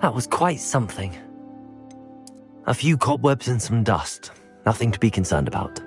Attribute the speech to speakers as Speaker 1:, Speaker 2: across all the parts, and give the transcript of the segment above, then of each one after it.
Speaker 1: That was quite something. A few cobwebs and some dust. Nothing to be concerned about.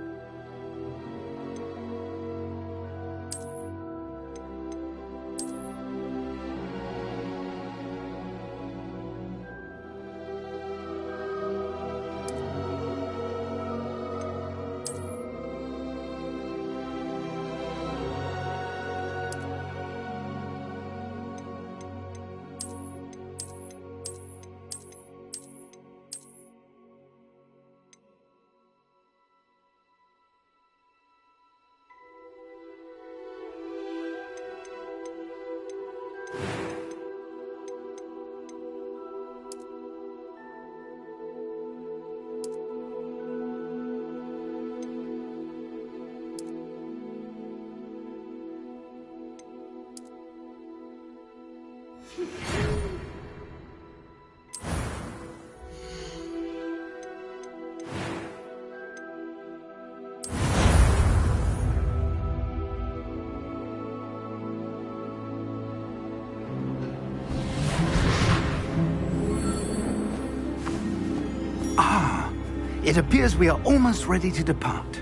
Speaker 2: It appears we are almost ready to depart.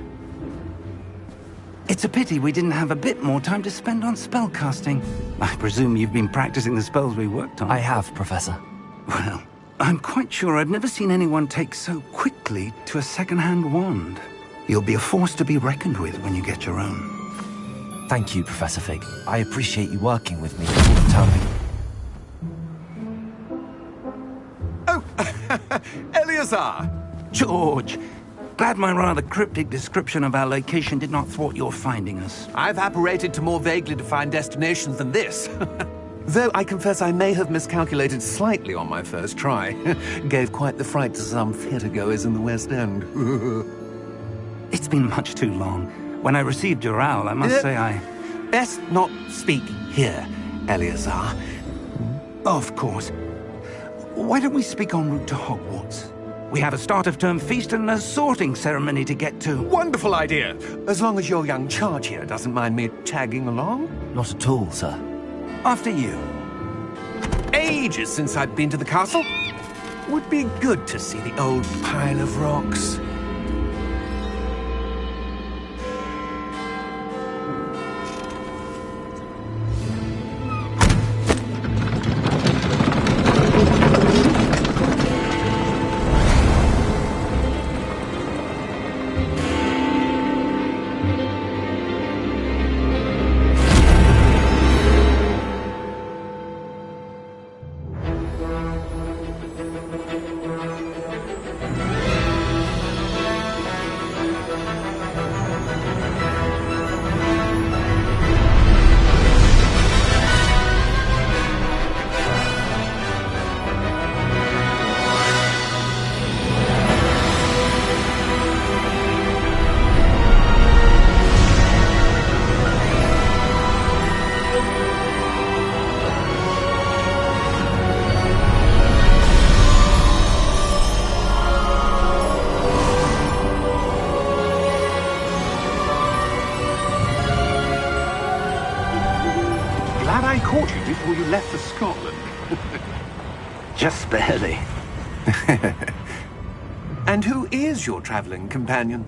Speaker 2: It's a pity we didn't have a bit more time to spend on spellcasting. I presume you've been practicing the spells we worked on.
Speaker 1: I have, Professor.
Speaker 2: Well, I'm quite sure I've never seen anyone take so quickly to a second-hand wand. You'll be a force to be reckoned with when you get your own.
Speaker 1: Thank you, Professor Fig. I appreciate you working with me all the time.
Speaker 3: Oh, Eleazar!
Speaker 2: George! Glad my rather cryptic description of our location did not thwart your finding us.
Speaker 3: I've apparated to more vaguely defined destinations than this. Though I confess I may have miscalculated slightly on my first try. Gave quite the fright to some theatre-goers in the West End.
Speaker 2: It's been much too long. When I received your owl, I must say I...
Speaker 3: Best not speak here, Eleazar.
Speaker 2: Of course. Why don't we speak en route to Hogwarts? We have a start-of-term feast and a sorting ceremony to get to.
Speaker 3: Wonderful idea! As long as your young charge here doesn't mind me tagging along.
Speaker 1: Not at all, sir.
Speaker 2: After you.
Speaker 3: Ages since I'd been to the castle. Would be good to see the old pile of rocks. I caught you before you left for Scotland.
Speaker 2: Just barely.
Speaker 3: And who is your traveling companion?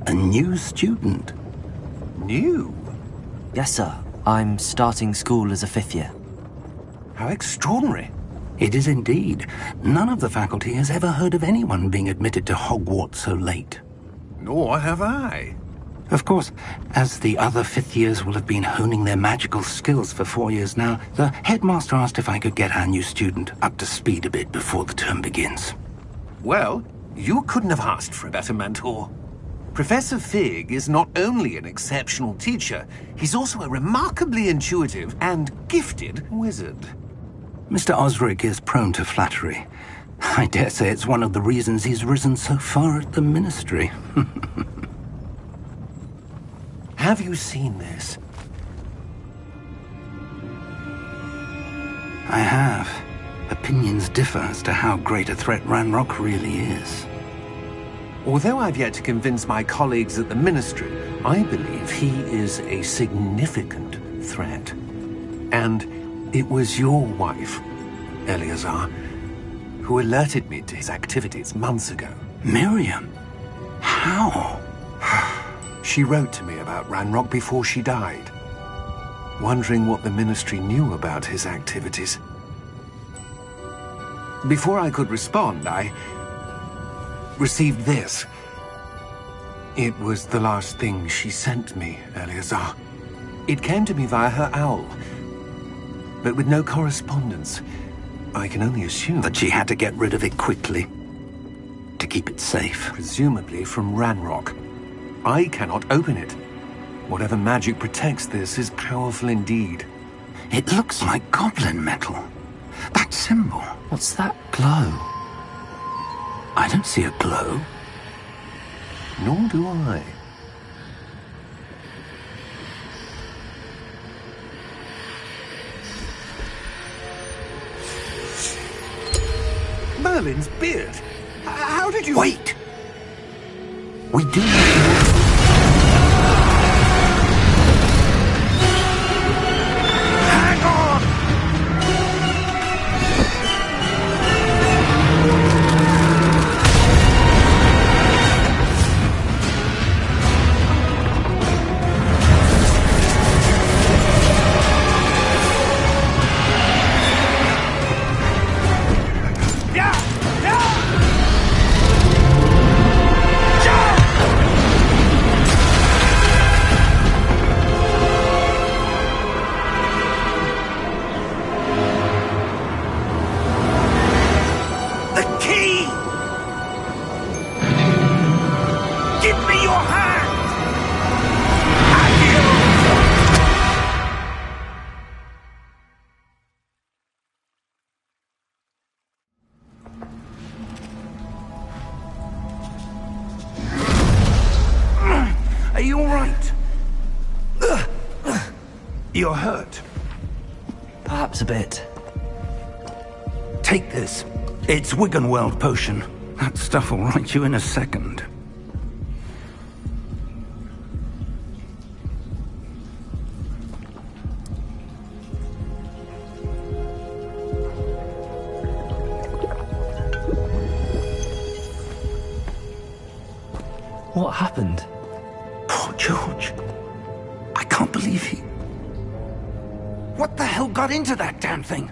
Speaker 2: A new student.
Speaker 3: New?
Speaker 1: Yes, sir. I'm starting school as a 5th year.
Speaker 3: How extraordinary.
Speaker 2: It is indeed. None of the faculty has ever heard of anyone being admitted to Hogwarts so late.
Speaker 3: Nor have I.
Speaker 2: Of course, as the other 5th years will have been honing their magical skills for 4 years now, the headmaster asked if I could get our new student up to speed a bit before the term begins.
Speaker 3: Well, you couldn't have asked for a better mentor. Professor Fig is not only an exceptional teacher, he's also a remarkably intuitive and gifted wizard.
Speaker 2: Mr. Osric is prone to flattery. I dare say it's one of the reasons he's risen so far at the ministry.
Speaker 3: Have you seen this?
Speaker 2: I have. Opinions differ as to how great a threat Ranrock really is.
Speaker 3: Although I've yet to convince my colleagues at the Ministry, I believe he is a significant threat. And it was your wife Eleazar, who alerted me to his activities months ago.
Speaker 2: Miriam? How?
Speaker 3: She wrote to me about Ranrock before she died, wondering what the Ministry knew about his activities. Before I could respond, I received this. It was the last thing she sent me, Eleazar. It came to me via her owl, but with no correspondence. I can only assume
Speaker 2: That she had to get rid of it quickly, to keep it safe.
Speaker 3: presumably from Ranrock. I cannot open it. Whatever magic protects this is powerful indeed.
Speaker 2: It looks like goblin metal. That symbol.
Speaker 1: What's that glow?
Speaker 2: I don't see a glow.
Speaker 3: Nor do I. Merlin's beard. How did you...
Speaker 2: Wait! We do need to... Hang on! Are you all right? You're hurt.
Speaker 1: Perhaps a bit.
Speaker 2: Take this. It's Wiggenweld potion. That stuff will right you in a second.
Speaker 1: What happened?
Speaker 2: Poor George. I can't believe he... What the hell got into that damn thing?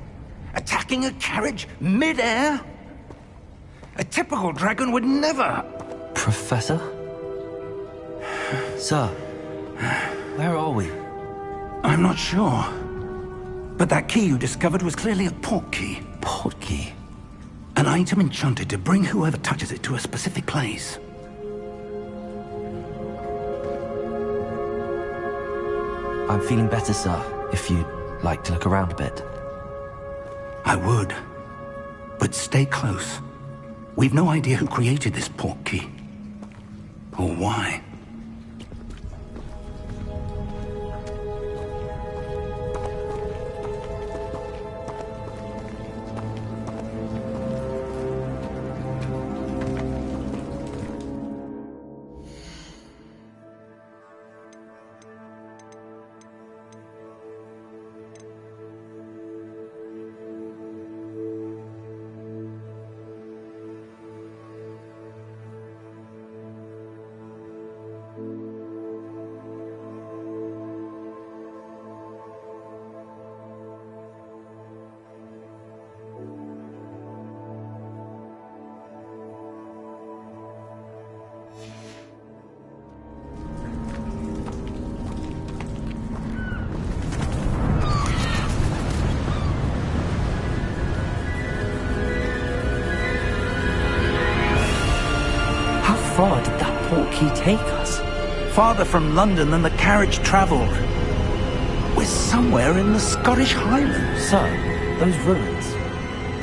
Speaker 2: Attacking a carriage mid-air? A typical dragon would never...
Speaker 1: Professor? Sir, where are we?
Speaker 2: I'm not sure. But that key you discovered was clearly a port key.
Speaker 1: Port key?
Speaker 2: An item enchanted to bring whoever touches it to a specific place.
Speaker 1: I'm feeling better, sir, if you'd like to look around a bit.
Speaker 2: I would. But stay close. We've no idea who created this port key. Or why.
Speaker 1: How far did that port key take us?
Speaker 2: Farther from London than the carriage travelled. We're somewhere in the Scottish Highlands.
Speaker 1: Sir, those ruins.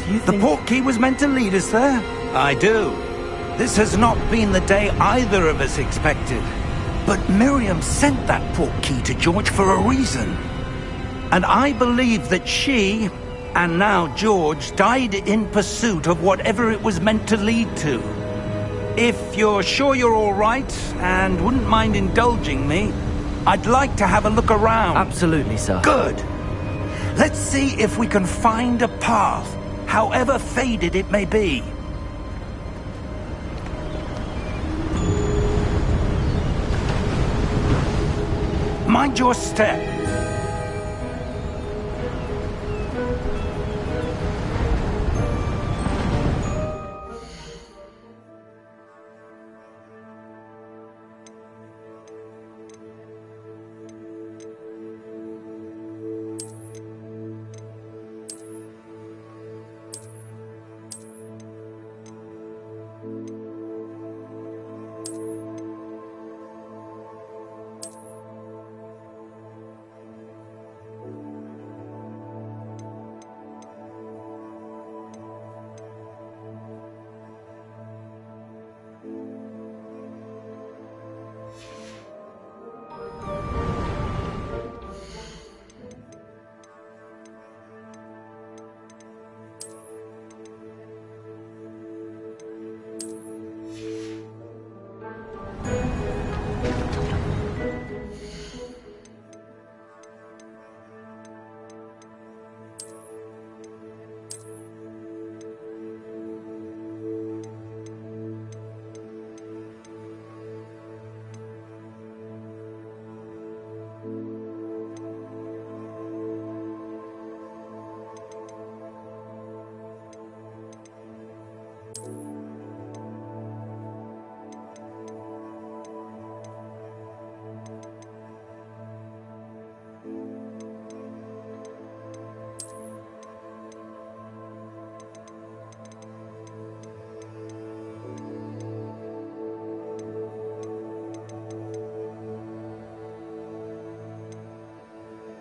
Speaker 1: Do you
Speaker 2: The
Speaker 1: think...
Speaker 2: port key was meant to lead us there? I do. This has not been the day either of us expected. But Miriam sent that port key to George for a reason. And I believe that she, and now George, died in pursuit of whatever it was meant to lead to. If you're sure you're all right, and wouldn't mind indulging me, I'd like to have a look around.
Speaker 1: Absolutely, sir.
Speaker 2: Good. Let's see if we can find a path. however faded it may be. Mind your step.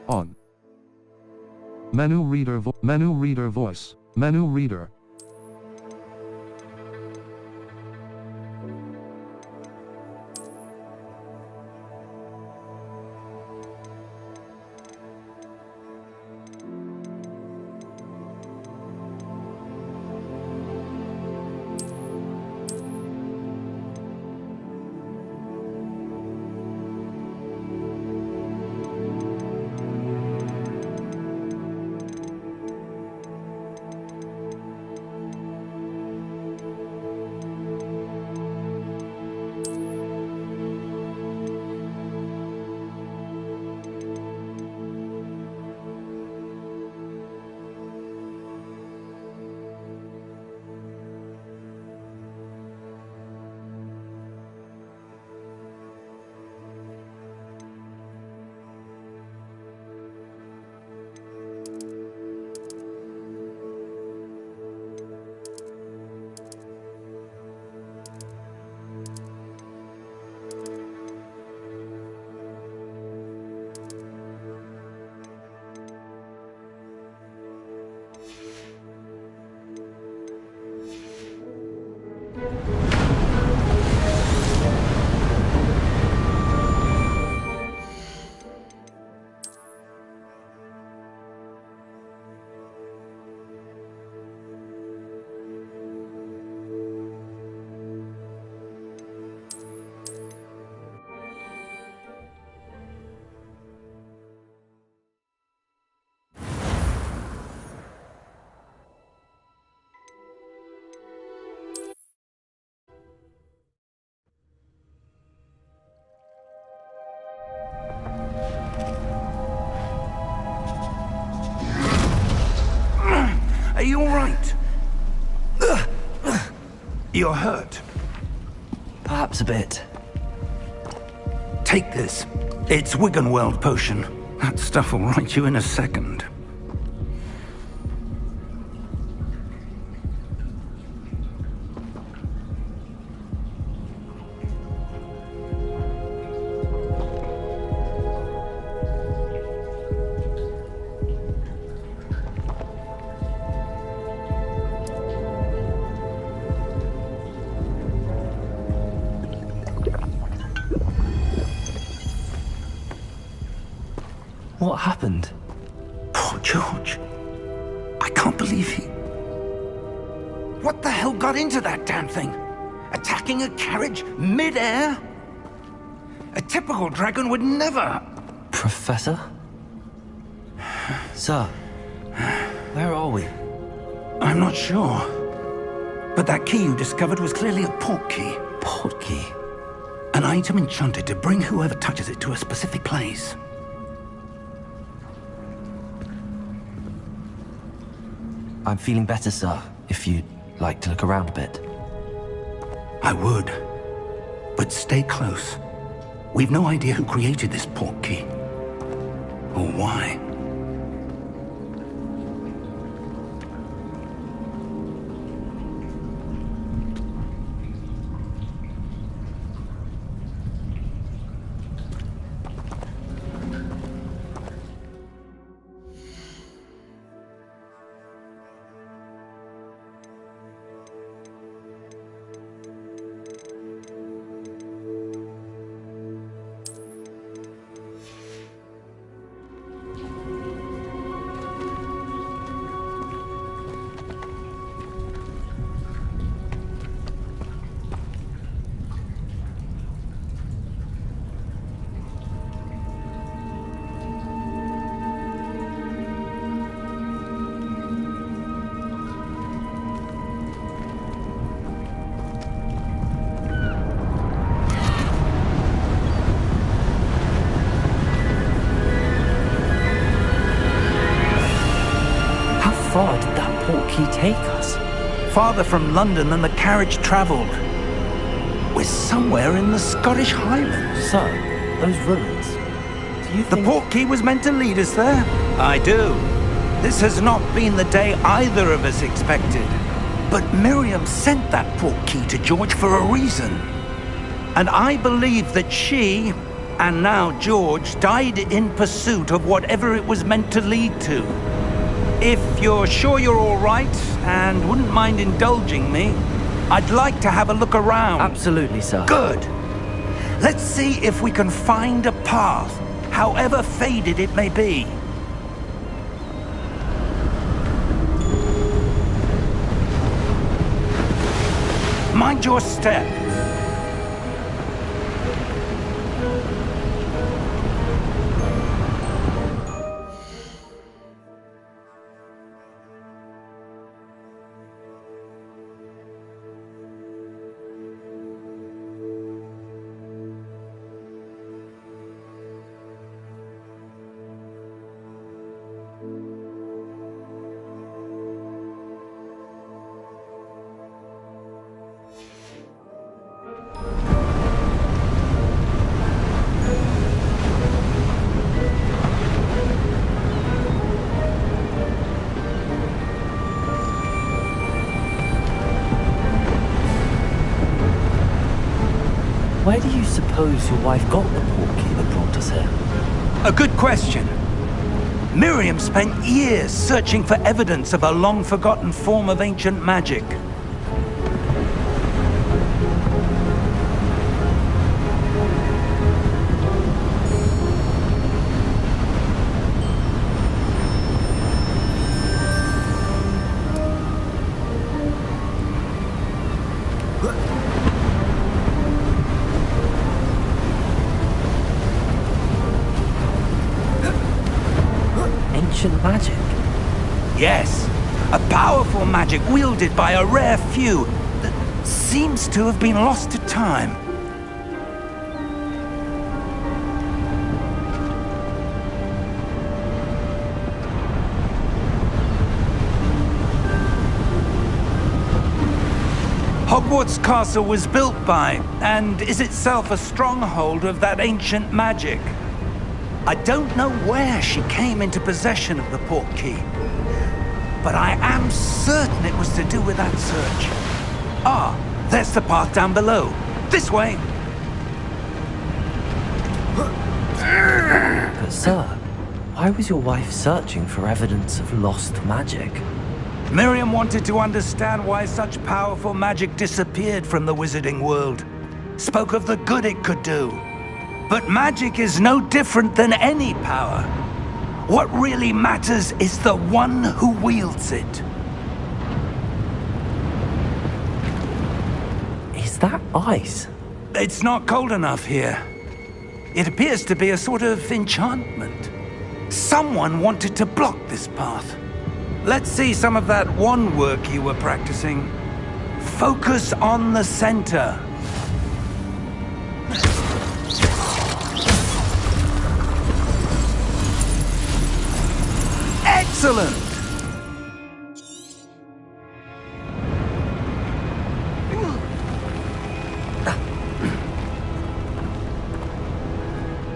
Speaker 4: On. Menu reader menu reader voice. Menu reader.
Speaker 2: Are you all right? You're hurt.
Speaker 1: Perhaps a bit.
Speaker 2: Take this. It's Wiggenweld potion. That stuff will right you in a second.
Speaker 1: What happened?
Speaker 2: Poor George. I can't believe he... What the hell got into that damn thing? Attacking a carriage mid-air? A typical dragon would never...
Speaker 1: Professor? Sir, where are we?
Speaker 2: I'm not sure. But that key you discovered was clearly a port key.
Speaker 1: Port key?
Speaker 2: An item enchanted to bring whoever touches it to a specific place.
Speaker 1: I'm feeling better, sir. If you'd like to look around a bit.
Speaker 2: I would. But stay close. We've no idea who created this port key. Or why.
Speaker 1: How far did that port key take us?
Speaker 2: Farther from London than the carriage travelled. We're somewhere in the Scottish Highlands.
Speaker 1: Sir, those ruins. Do you
Speaker 2: The
Speaker 1: think...
Speaker 2: port key was meant to lead us there? I do. This has not been the day either of us expected. But Miriam sent that port key to George for a reason. And I believe that she, and now George, died in pursuit of whatever it was meant to lead to. If you're sure you're all right, and wouldn't mind indulging me, I'd like to have a look around.
Speaker 1: Absolutely, sir.
Speaker 2: Good. Let's see if we can find a path, however faded it may be. Mind your step.
Speaker 1: Where do you suppose your wife got the port key that brought us here?
Speaker 2: A good question. Miriam spent years searching for evidence of a long-forgotten form of ancient magic.
Speaker 1: Ancient magic?
Speaker 2: Yes, a powerful magic wielded by a rare few that seems to have been lost to time. Hogwarts Castle was built by, and is itself a stronghold of that ancient magic. I don't know where she came into possession of the port key, but I am certain it was to do with that search. Ah, there's the path down below. This way!
Speaker 1: But sir, why was your wife searching for evidence of lost magic?
Speaker 2: Miriam wanted to understand why such powerful magic disappeared from the wizarding world. Spoke of the good it could do. But magic is no different than any power. What really matters is the one who wields it.
Speaker 1: Is that ice?
Speaker 2: It's not cold enough here. It appears to be a sort of enchantment. Someone wanted to block this path. Let's see some of that wand work you were practicing. Focus on the center. Excellent!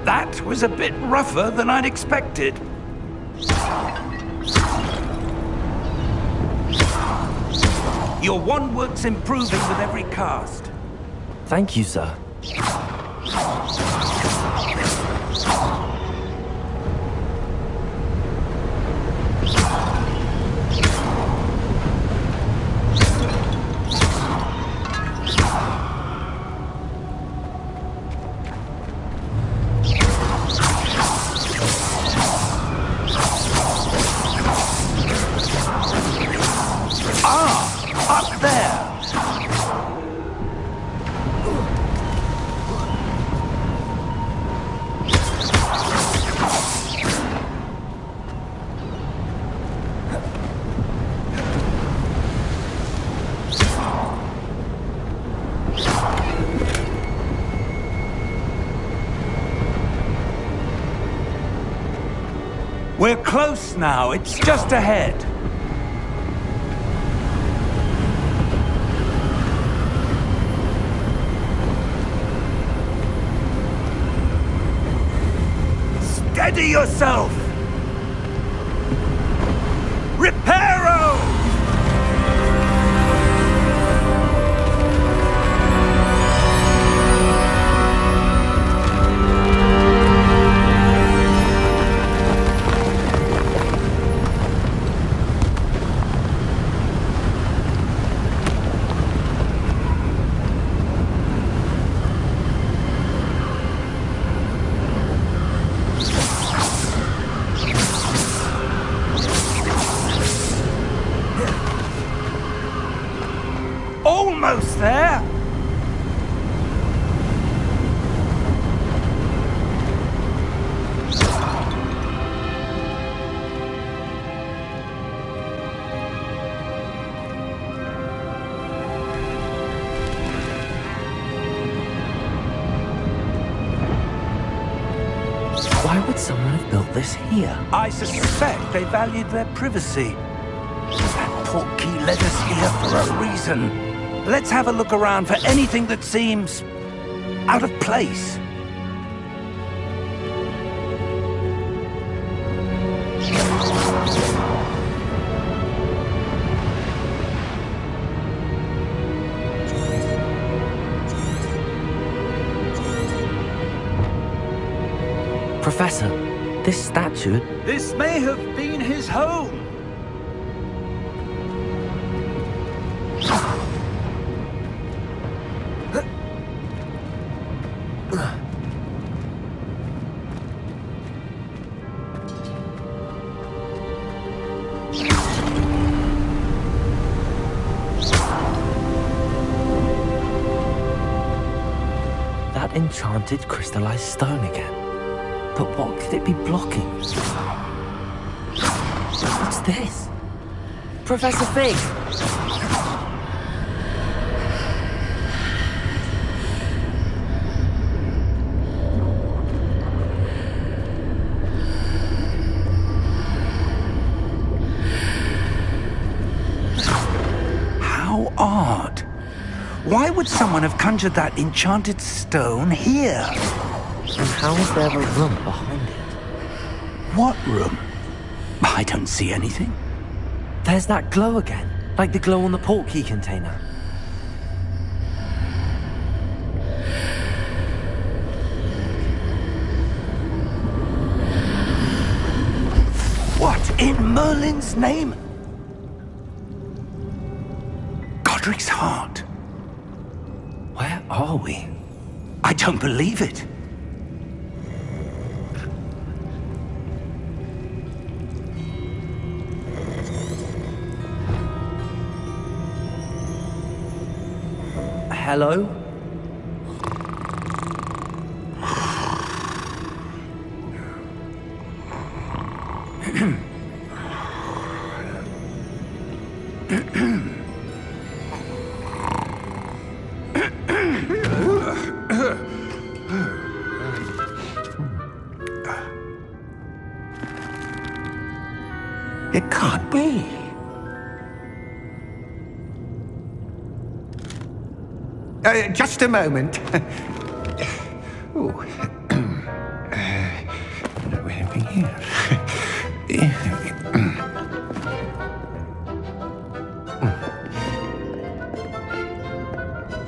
Speaker 2: That was a bit rougher than I'd expected. Your wand work's improving with every cast.
Speaker 1: Thank you, sir.
Speaker 2: Up there! We're close now. It's just ahead. Steady yourself! Reparo! Almost there!
Speaker 1: Why would someone have built this here?
Speaker 2: I suspect they valued their privacy. That portkey led us here for a reason. Let's have a look around for anything that seems out of place.
Speaker 1: Professor, this statue...
Speaker 2: This may have been his home.
Speaker 1: That enchanted crystallized stone again. But what could it be blocking? What's this? Professor Fig!
Speaker 2: How odd. Why would someone have conjured that enchanted stone here?
Speaker 1: And how is there a room behind it?
Speaker 2: What room? I don't see anything.
Speaker 1: There's that glow again, like the glow on the portkey container.
Speaker 2: What in Merlin's name? Godric's heart.
Speaker 1: Where are we?
Speaker 2: I don't believe it.
Speaker 1: Hello?
Speaker 2: It can't be. Just a moment. Oh. Anything here?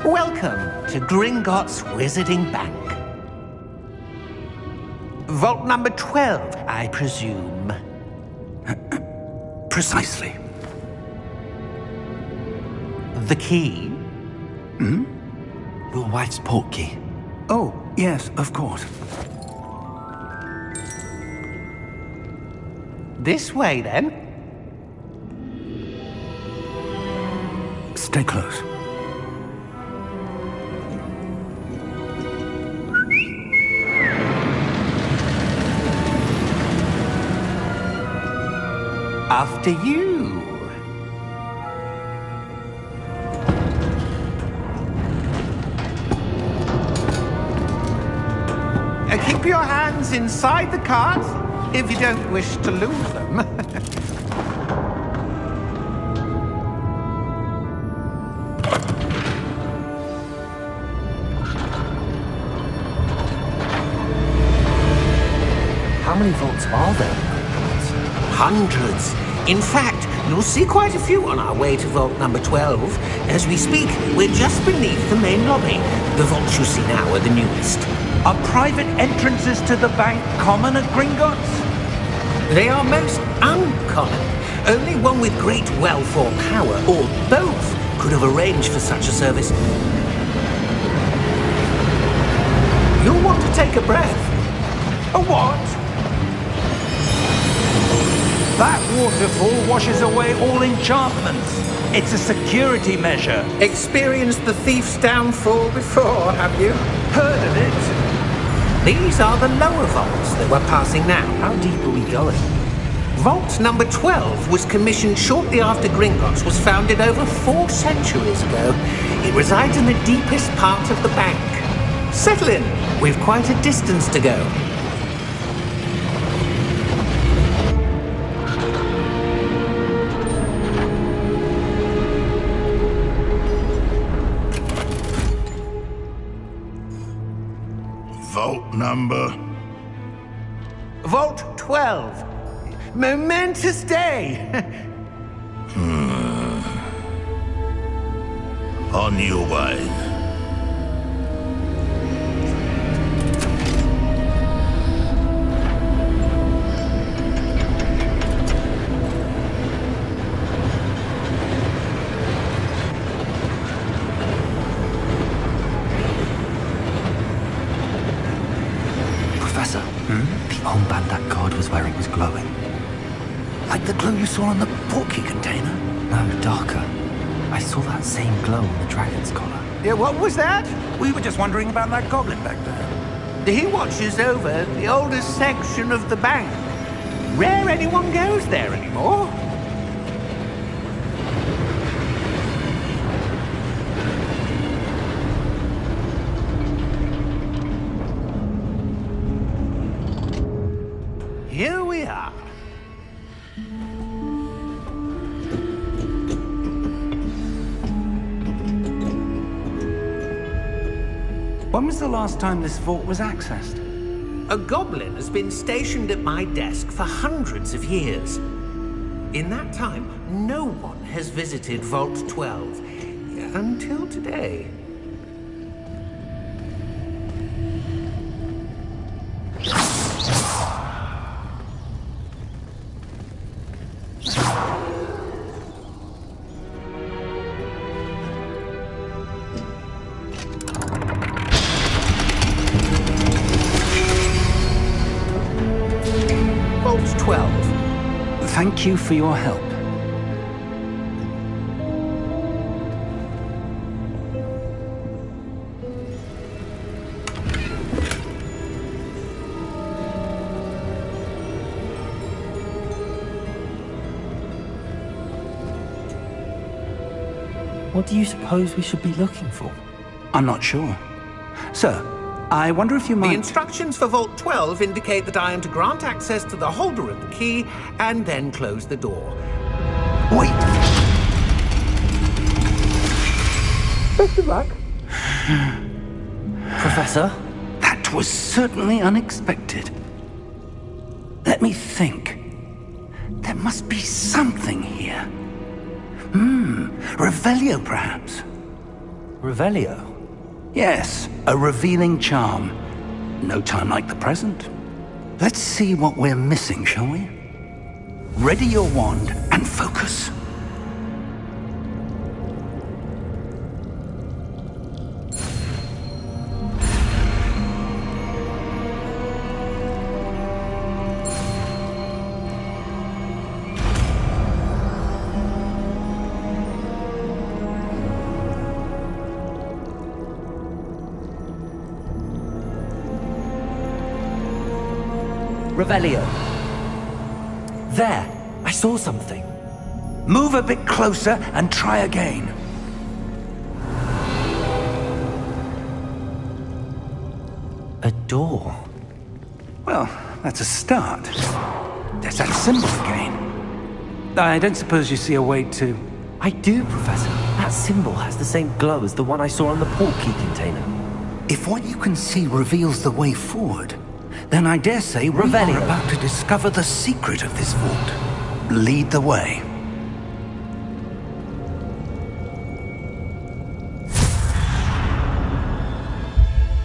Speaker 3: Welcome to Gringotts Wizarding Bank. Vault number 12, I presume.
Speaker 2: Precisely.
Speaker 3: The key?
Speaker 2: Hmm?
Speaker 1: Your wife's portkey.
Speaker 2: Oh, yes, of course.
Speaker 3: This way, then.
Speaker 2: Stay close.
Speaker 3: After you. Keep your hands inside the cards if you don't wish to lose them.
Speaker 1: How many vaults are there?
Speaker 3: Hundreds. In fact, you'll see quite a few on our way to vault number 12. As we speak, we're just beneath the main lobby. The vaults you see now are the newest.
Speaker 2: Are private entrances to the bank common at Gringotts?
Speaker 3: They are most uncommon. Only one with great wealth or power, or both, could have arranged for such a service. You'll want to take a breath.
Speaker 2: A what? That waterfall washes away all enchantments. It's a security measure.
Speaker 3: Experienced the thief's downfall before, have you?
Speaker 2: Heard of it?
Speaker 3: These are the lower vaults that we're passing now.
Speaker 1: How deep are we going?
Speaker 3: Vault number 12 was commissioned shortly after Gringotts was founded over 4 centuries ago. It resides in the deepest part of the bank. Settle in. We've quite a distance to go.
Speaker 5: Vault number?
Speaker 3: Vault 12. Momentous day.
Speaker 5: On your way.
Speaker 1: Professor, the armband that guard was wearing was glowing.
Speaker 2: Like the glow you saw on the portkey container?
Speaker 1: No, darker. I saw that same glow on the dragon's collar.
Speaker 3: Yeah, what was that?
Speaker 2: We were just wondering about that goblin back there.
Speaker 3: He watches over the oldest section of the bank. Rare anyone goes there anymore. Here we are.
Speaker 2: When was the last time this vault was accessed?
Speaker 3: A goblin has been stationed at my desk for hundreds of years. In that time, no one has visited Vault 12 until today. Vault 12.
Speaker 2: Thank you for your help.
Speaker 1: What do you suppose we should be looking for?
Speaker 2: I'm not sure. Sir, I wonder if you
Speaker 3: The
Speaker 2: might...
Speaker 3: instructions for Vault 12 indicate that I am to grant access to the holder of the key and then close the door.
Speaker 2: Wait!
Speaker 1: Best of luck. Professor?
Speaker 2: That was certainly unexpected. Let me think. There must be something here. Revelio, perhaps?
Speaker 1: Revelio?
Speaker 2: Yes, a revealing charm. No time like the present. Let's see what we're missing, shall we? Ready your wand and focus.
Speaker 1: Revelio. There! I saw something.
Speaker 2: Move a bit closer and try again.
Speaker 1: A door.
Speaker 2: Well, that's a start. There's that symbol again. I don't suppose you see a way to...
Speaker 1: I do, Professor. That symbol has the same glow as the one I saw on the portkey container.
Speaker 2: If what you can see reveals the way forward, then I dare say we
Speaker 1: Revelio.
Speaker 2: are about to discover the secret of this vault. Lead the way.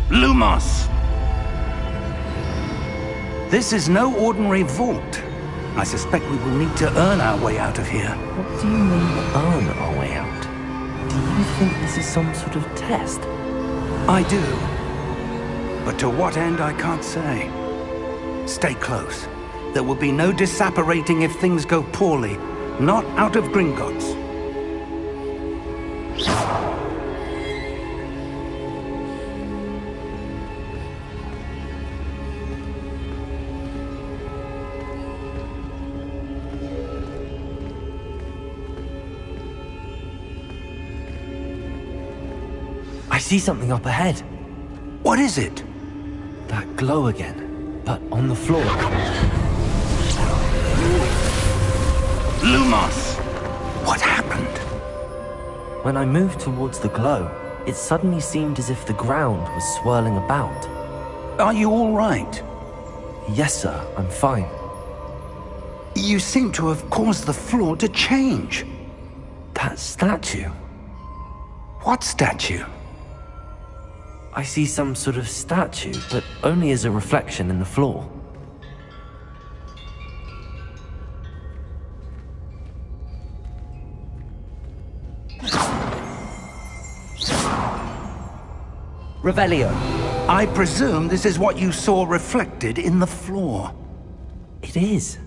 Speaker 2: Lumos! This is no ordinary vault. I suspect we will need to earn our way out of here.
Speaker 1: What do you mean, earn our way out? Do you think this is some sort of test?
Speaker 2: I do. But to what end, I can't say. Stay close. There will be no disapparating if things go poorly. Not out of Gringotts.
Speaker 1: I see something up ahead.
Speaker 2: What is it?
Speaker 1: That glow again, but on the floor.
Speaker 2: Lumos! What happened?
Speaker 1: When I moved towards the glow, it suddenly seemed as if the ground was swirling about.
Speaker 2: Are you all right?
Speaker 1: Yes, sir, I'm fine.
Speaker 2: You seem to have caused the floor to change.
Speaker 1: That statue.
Speaker 2: What statue?
Speaker 1: I see some sort of statue, but only as a reflection in the floor. Revelio.
Speaker 2: I presume this is what you saw reflected in the floor.
Speaker 1: It is.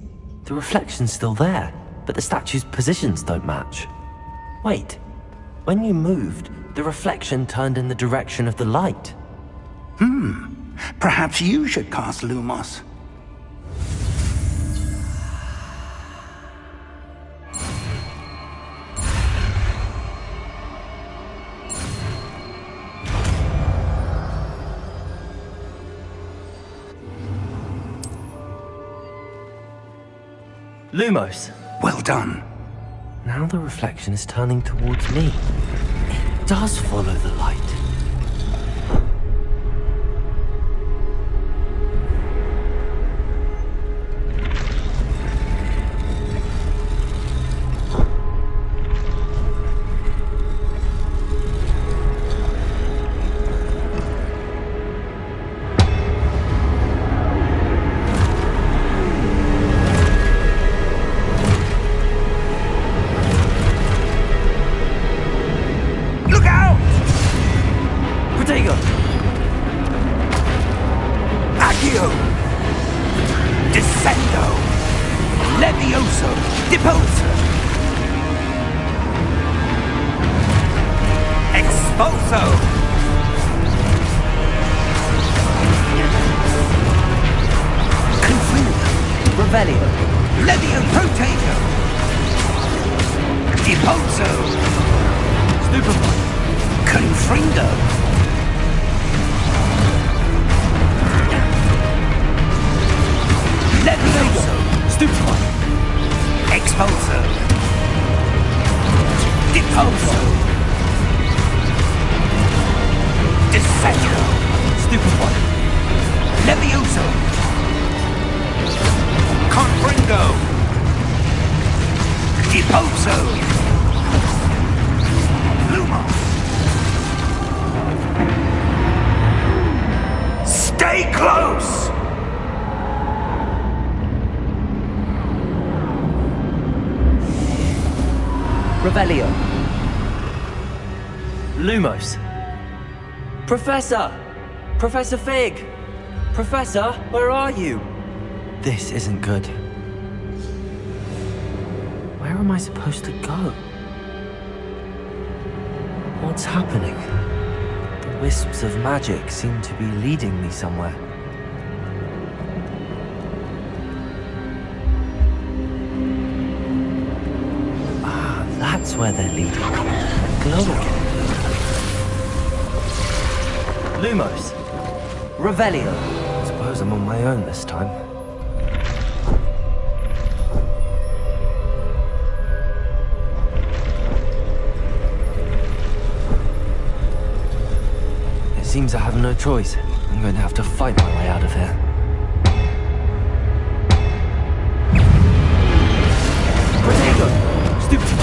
Speaker 1: The reflection's still there, but the statue's positions don't match. Wait. When you moved, the reflection turned in the direction of the light.
Speaker 2: Perhaps you should cast Lumos.
Speaker 1: Lumos.
Speaker 2: Well done.
Speaker 1: Now the reflection is turning towards me. It does follow the light.
Speaker 2: Accio! Descendo! Levioso! Deposo! Expulso! Confringo!
Speaker 1: Revelio.
Speaker 2: Levio Potato! Deposo!
Speaker 1: Stupefy.
Speaker 2: Confringo! Stay close!
Speaker 1: Revelio. Lumos. Professor! Professor Fig! Professor, where are you? This isn't good. Where am I supposed to go? What's happening? The wisps of magic seem to be leading me somewhere. Ah, that's where they're leading. Glow again. Lumos. Revelio. I suppose I'm on my own this time. It seems I have no choice. I'm going to have to fight my way out of here. Protego! Stupid!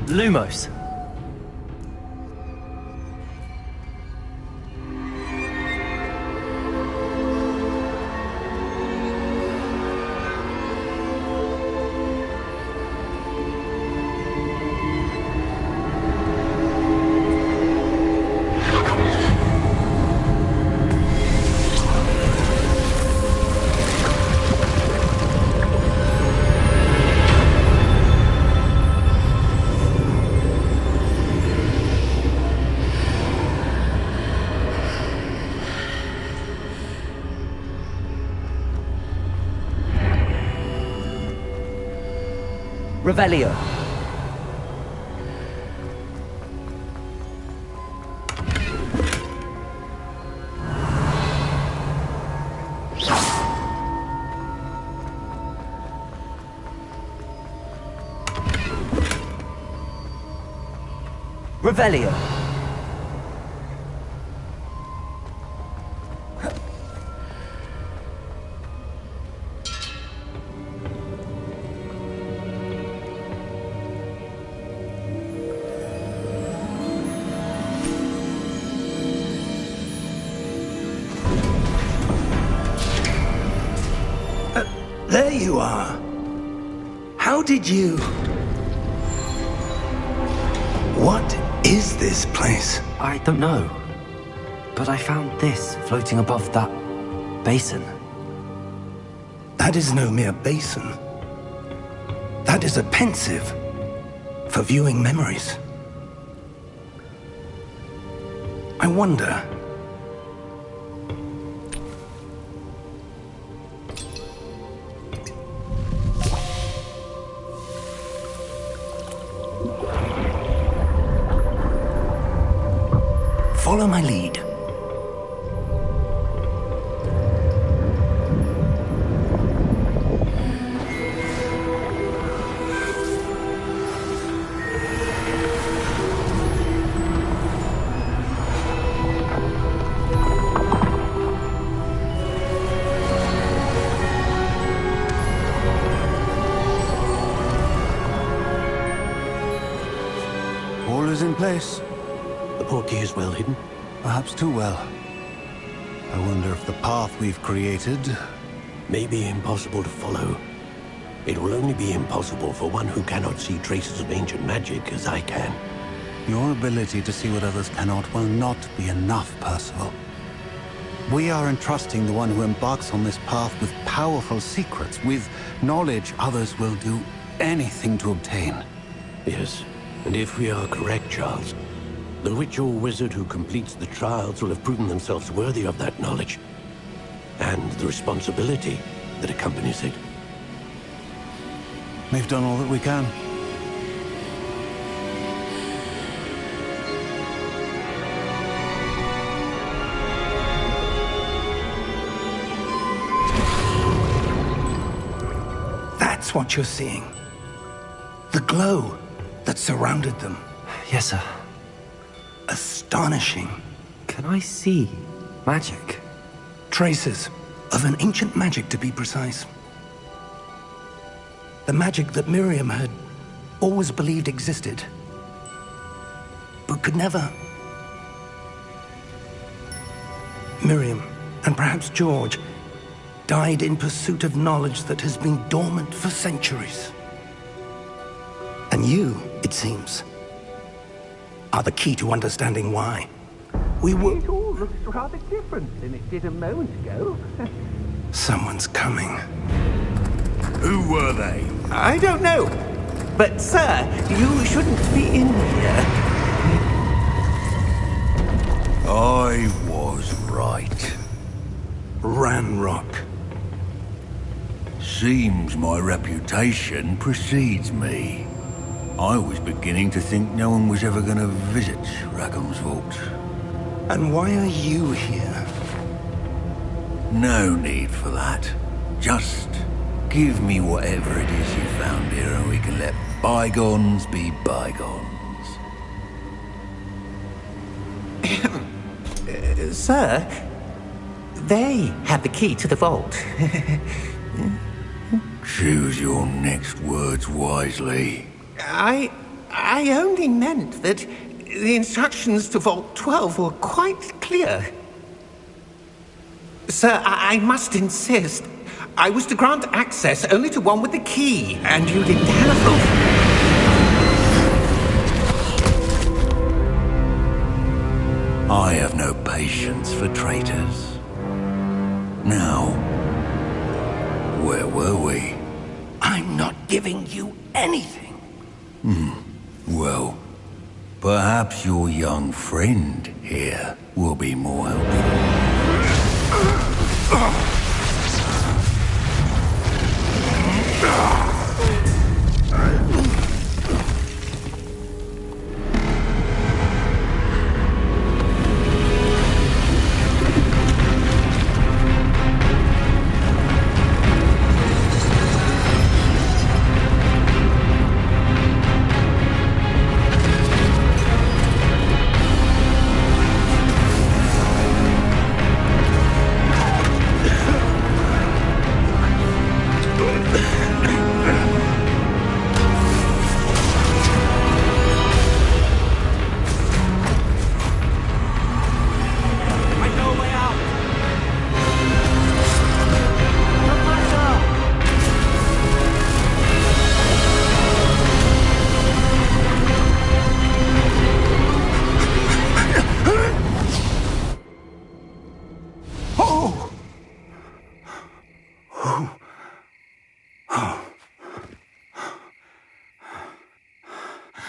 Speaker 1: Lumos. Revelio. Revelio.
Speaker 2: There you are. How did you... What is this place?
Speaker 1: I don't know. But I found this floating above that basin.
Speaker 2: That is no mere basin. That is a pensive for viewing memories. I wonder... Follow my lead. All is in place.
Speaker 6: The portkey is well hidden.
Speaker 2: Perhaps too well. I wonder if the path we've created...
Speaker 6: May be impossible to follow. It will only be impossible for one who cannot see traces of ancient magic as I can.
Speaker 2: Your ability to see what others cannot will not be enough, Percival. We are entrusting the one who embarks on this path with powerful secrets, with knowledge others will do anything to obtain.
Speaker 6: Yes, and if we are correct, Charles, the witch or wizard who completes the trials will have proven themselves worthy of that knowledge, and the responsibility that accompanies it.
Speaker 2: We've done all that we can. That's what you're seeing. The glow that surrounded them.
Speaker 1: Yes, sir.
Speaker 2: Astonishing.
Speaker 1: Can I see magic?
Speaker 2: Traces of an ancient magic, to be precise. The magic that Miriam had always believed existed, but could never. Miriam, and perhaps George, died in pursuit of knowledge that has been dormant for centuries. And you, it seems, are the key to understanding why.
Speaker 7: It all looks rather different than it did a moment ago.
Speaker 2: Someone's coming.
Speaker 5: Who were they?
Speaker 7: I don't know. But, sir, you shouldn't be in here.
Speaker 5: I was right.
Speaker 2: Ranrock.
Speaker 5: Seems my reputation precedes me. I was beginning to think no one was ever going to visit Rackham's vault.
Speaker 2: And why are you here?
Speaker 5: No need for that. Just give me whatever it is you found here and we can let bygones be bygones.
Speaker 7: Sir, they have the key to the vault.
Speaker 5: Choose your next words wisely.
Speaker 7: I only meant that the instructions to Vault 12 were quite clear. Sir, I must insist. I was to grant access only to one with the key, and you didn't have
Speaker 5: I have no patience for traitors. Now, where were we?
Speaker 2: I'm not giving you anything.
Speaker 5: Well, perhaps your young friend here will be more helpful.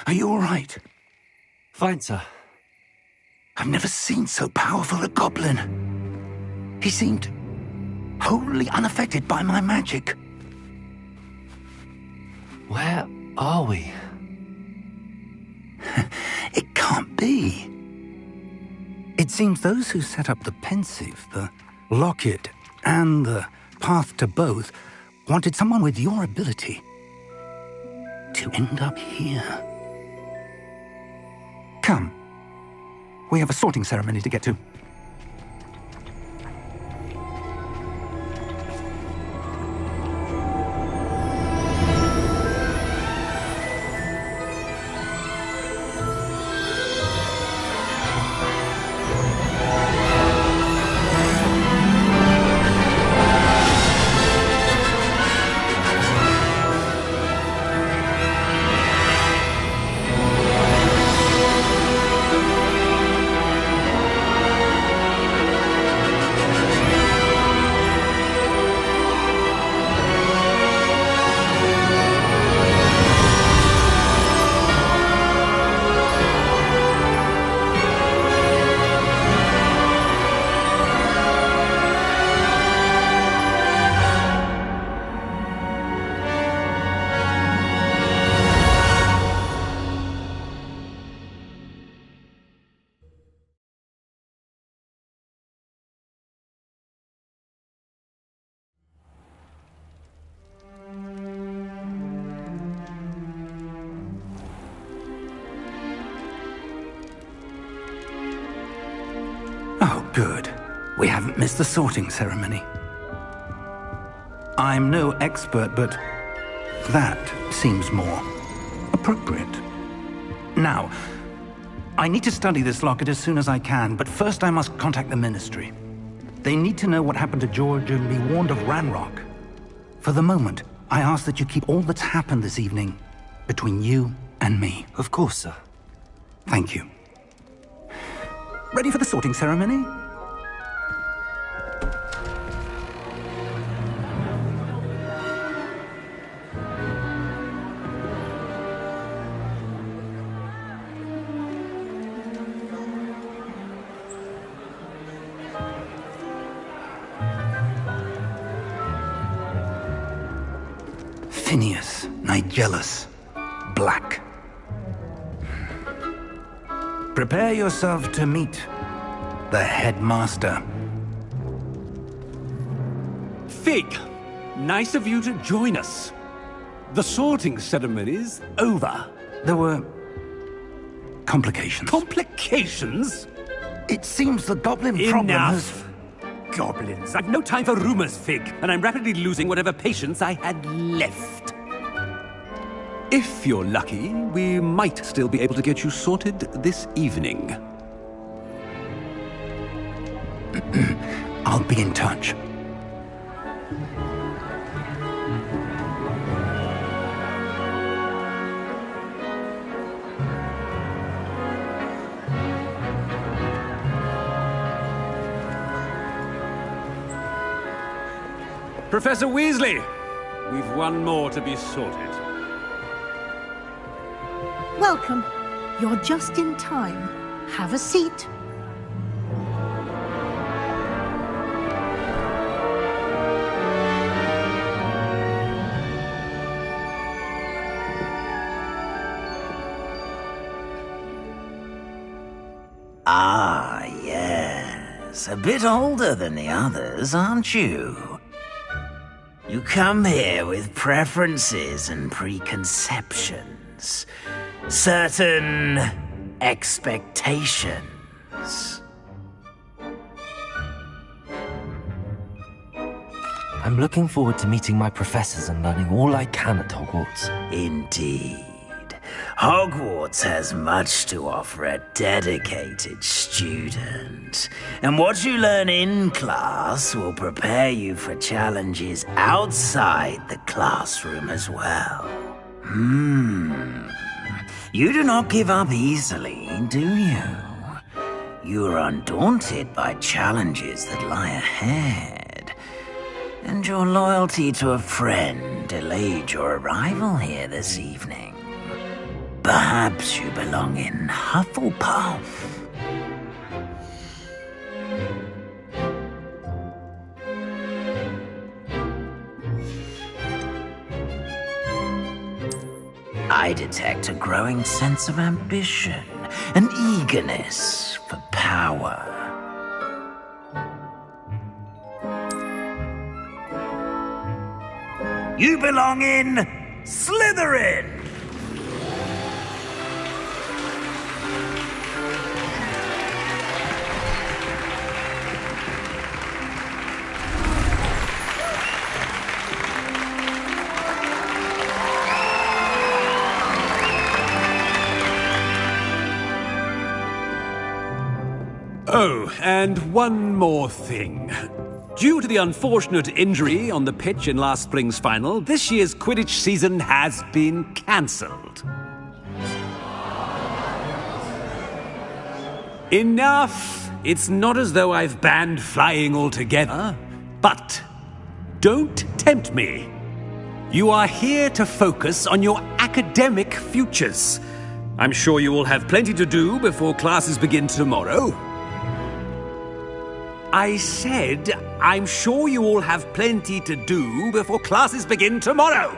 Speaker 2: Are you all right?
Speaker 1: Fine, sir.
Speaker 2: I've never seen so powerful a goblin. He seemed wholly unaffected by my magic.
Speaker 1: Where are we?
Speaker 2: It can't be. It seems those who set up the pensive, the locket, and the path to both wanted someone with your ability to end up here. Come. We have a sorting ceremony to get to. Oh, good. We haven't missed the sorting ceremony. I'm no expert, but that seems more appropriate. Now, I need to study this locket as soon as I can, but first I must contact the Ministry. They need to know what happened to George and be warned of Ranrock. For the moment, I ask that you keep all that's happened this evening between you and me.
Speaker 1: Of course, sir.
Speaker 2: Thank you. Ready for the sorting ceremony? Phineas, Nigellus, Black. Prepare yourself to meet the headmaster.
Speaker 8: Fig, nice of you to join us. The sorting ceremony's over.
Speaker 2: There were complications.
Speaker 8: Complications?
Speaker 2: It seems the goblin problem has...
Speaker 8: Enough! Goblins. I've no time for rumors, Fig, and I'm rapidly losing whatever patience I had left. If you're lucky, we might still be able to get you sorted this evening.
Speaker 2: I'll be in touch.
Speaker 8: Professor Weasley, we've one more to be sorted.
Speaker 9: Welcome. You're just in time. Have a seat.
Speaker 10: Ah, yes. A bit older than the others, aren't you? You come here with preferences and preconceptions. Certain expectations.
Speaker 1: I'm looking forward to meeting my professors and learning all I can at Hogwarts.
Speaker 10: Indeed. Hogwarts has much to offer a dedicated student. And what you learn in class will prepare you for challenges outside the classroom as well. You do not give up easily, do you? You are undaunted by challenges that lie ahead. And your loyalty to a friend delayed your arrival here this evening. Perhaps you belong in Hufflepuff. I detect a growing sense of ambition, an eagerness for power. You belong in Slytherin!
Speaker 8: Oh, and one more thing. Due to the unfortunate injury on the pitch in last spring's final, this year's Quidditch season has been cancelled. Enough! It's not as though I've banned flying altogether, but don't tempt me. You are here to focus on your academic futures. I'm sure you will have plenty to do before classes begin tomorrow. I said, I'm sure you all have plenty to do before classes begin tomorrow.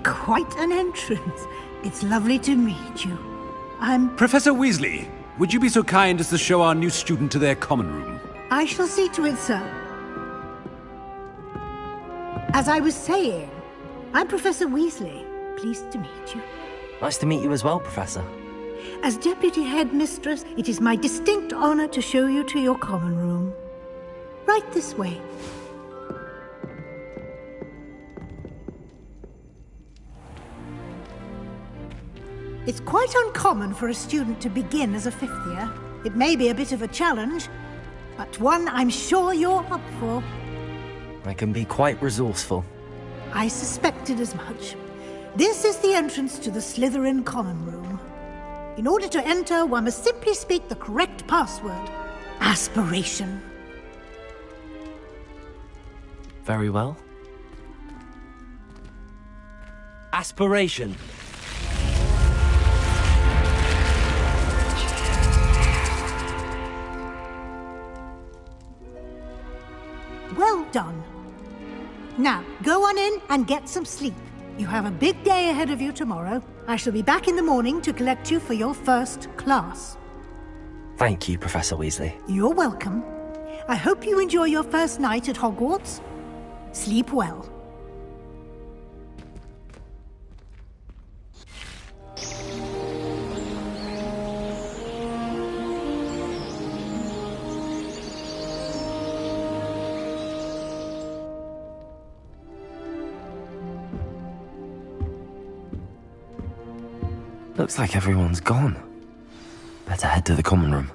Speaker 9: Quite an entrance. It's lovely to meet you. I'm...
Speaker 8: Professor Weasley, would you be so kind as to show our new student to their common room?
Speaker 9: I shall see to it, sir. As I was saying, I'm Professor Weasley. Pleased to meet you.
Speaker 1: Nice to meet you as well, Professor.
Speaker 9: As Deputy Headmistress, it is my distinct honor to show you to your common room. Right this way. It's quite uncommon for a student to begin as a fifth year. It may be a bit of a challenge, but one I'm sure you're up for.
Speaker 1: I can be quite resourceful.
Speaker 9: I suspected as much. This is the entrance to the Slytherin common room. In order to enter, one must simply speak the correct password. Aspiration.
Speaker 1: Very well. Aspiration.
Speaker 9: Well done. Now, go on in and get some sleep. You have a big day ahead of you tomorrow. I shall be back in the morning to collect you for your first class.
Speaker 1: Thank you, Professor Weasley.
Speaker 9: You're welcome. I hope you enjoy your first night at Hogwarts. Sleep well.
Speaker 1: Looks like everyone's gone. Better head to the common room.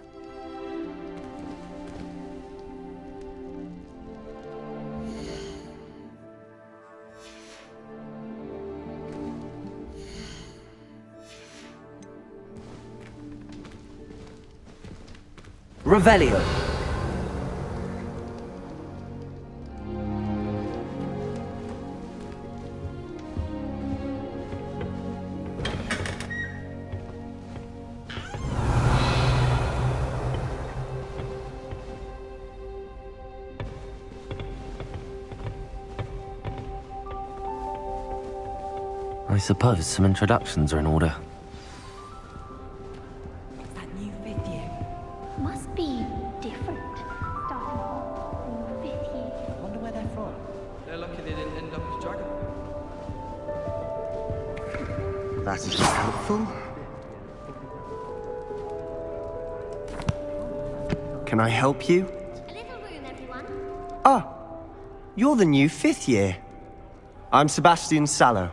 Speaker 1: Revelio. I suppose some introductions are in order.
Speaker 11: That new fifth year. Must be different. Starting off in fifth year.
Speaker 12: I wonder where they're from. They're lucky they didn't end up as dragon.
Speaker 13: That is helpful. Can I help you?
Speaker 11: A little room, everyone.
Speaker 13: Ah, you're the new fifth year. I'm Sebastian Sallow.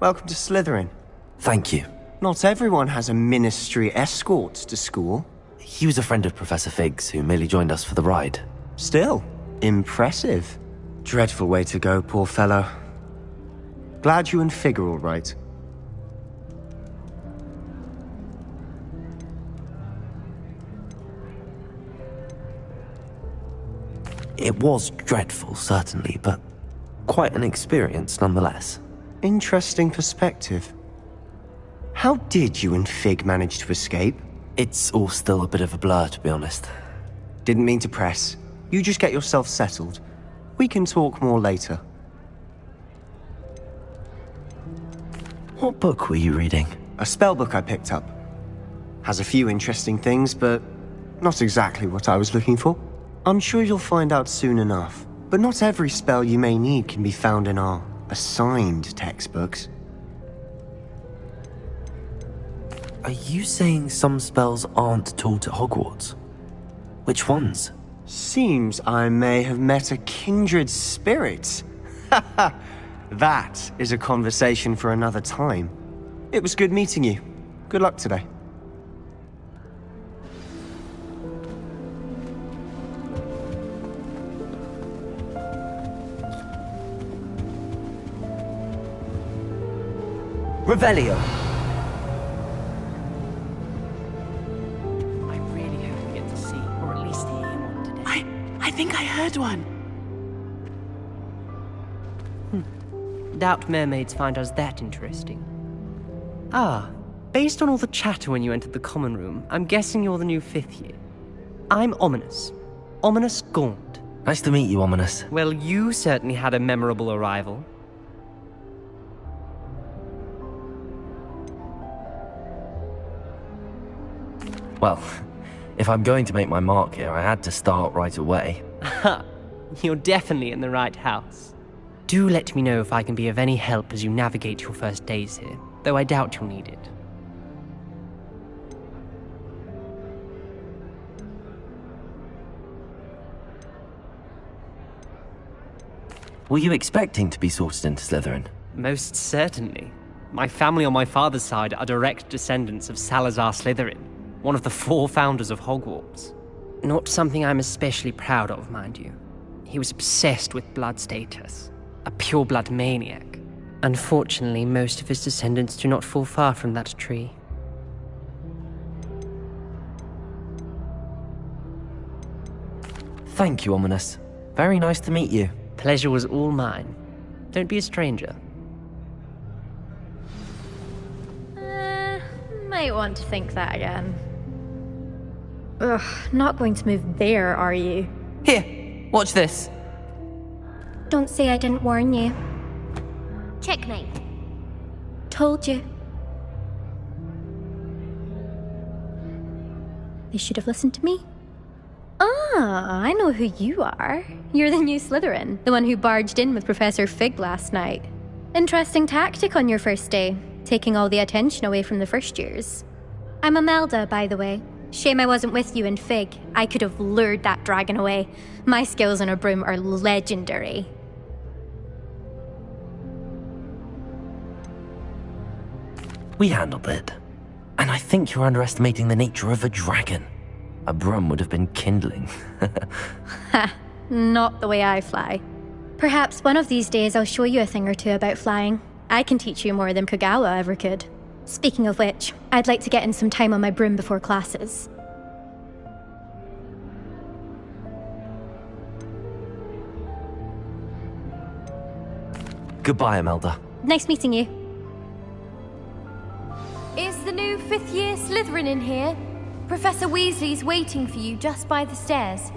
Speaker 13: Welcome to Slytherin.
Speaker 1: Thank you.
Speaker 13: Not everyone has a ministry escort to school.
Speaker 1: He was a friend of Professor Fig's who merely joined us for the ride.
Speaker 13: Still, impressive. Dreadful way to go, poor fellow. Glad you and Fig are all right.
Speaker 1: It was dreadful, certainly, but quite an experience nonetheless.
Speaker 13: Interesting perspective. How did you and Fig manage to escape?
Speaker 1: It's all still a bit of a blur, to be honest.
Speaker 13: Didn't mean to press. You just get yourself settled. We can talk more later.
Speaker 1: What book were you reading?
Speaker 13: A spell book I picked up. Has a few interesting things, but not exactly what I was looking for. I'm sure you'll find out soon enough. But not every spell you may need can be found in our assigned textbooks.
Speaker 1: Are you saying some spells aren't taught at Hogwarts? Which ones?
Speaker 13: Seems I may have met a kindred spirit. That is a conversation for another time. It was good meeting you. Good luck today.
Speaker 1: Revelio.
Speaker 12: I really hope we get to see, or at least hear one today. I think I heard one.
Speaker 14: Doubt mermaids find us that interesting. Ah, based on all the chatter when you entered the common room, I'm guessing you're the new fifth year. I'm Ominous. Ominous Gaunt.
Speaker 1: Nice to meet you, Ominous.
Speaker 14: Well, you certainly had a memorable arrival.
Speaker 1: Well, if I'm going to make my mark here, I had to start right away.
Speaker 14: Ha! You're definitely in the right house. Do let me know if I can be of any help as you navigate your first days here, though I doubt you'll need it.
Speaker 1: Were you expecting to be sorted into Slytherin?
Speaker 14: Most certainly. My family on my father's side are direct descendants of Salazar Slytherin, one of the 4 founders of Hogwarts. Not something I'm especially proud of, mind you. He was obsessed with blood status, a pure-blood maniac. Unfortunately, most of his descendants do not fall far from that tree.
Speaker 1: Thank you, Ominous. Very nice to meet you.
Speaker 14: Pleasure was all mine. Don't be a stranger.
Speaker 11: Might want to think that again. Ugh, not going to move there, are you?
Speaker 14: Here, watch this.
Speaker 11: Don't say I didn't warn you. Checkmate. Told you. They should have listened to me. Ah, I know who you are. You're the new Slytherin, the one who barged in with Professor Fig last night. Interesting tactic on your first day, taking all the attention away from the first years. I'm Imelda, by the way. Shame I wasn't with you in Fig. I could have lured that dragon away. My skills on a broom are legendary.
Speaker 1: We handled it. And I think you're underestimating the nature of a dragon. A broom would have been kindling.
Speaker 11: Ha, not the way I fly. Perhaps one of these days I'll show you a thing or two about flying. I can teach you more than Kogawa ever could. Speaking of which, I'd like to get in some time on my broom before classes.
Speaker 1: Goodbye, Imelda.
Speaker 11: Nice meeting you.
Speaker 15: Is the new 5th year Slytherin in here? Professor Weasley's waiting for you just by the stairs.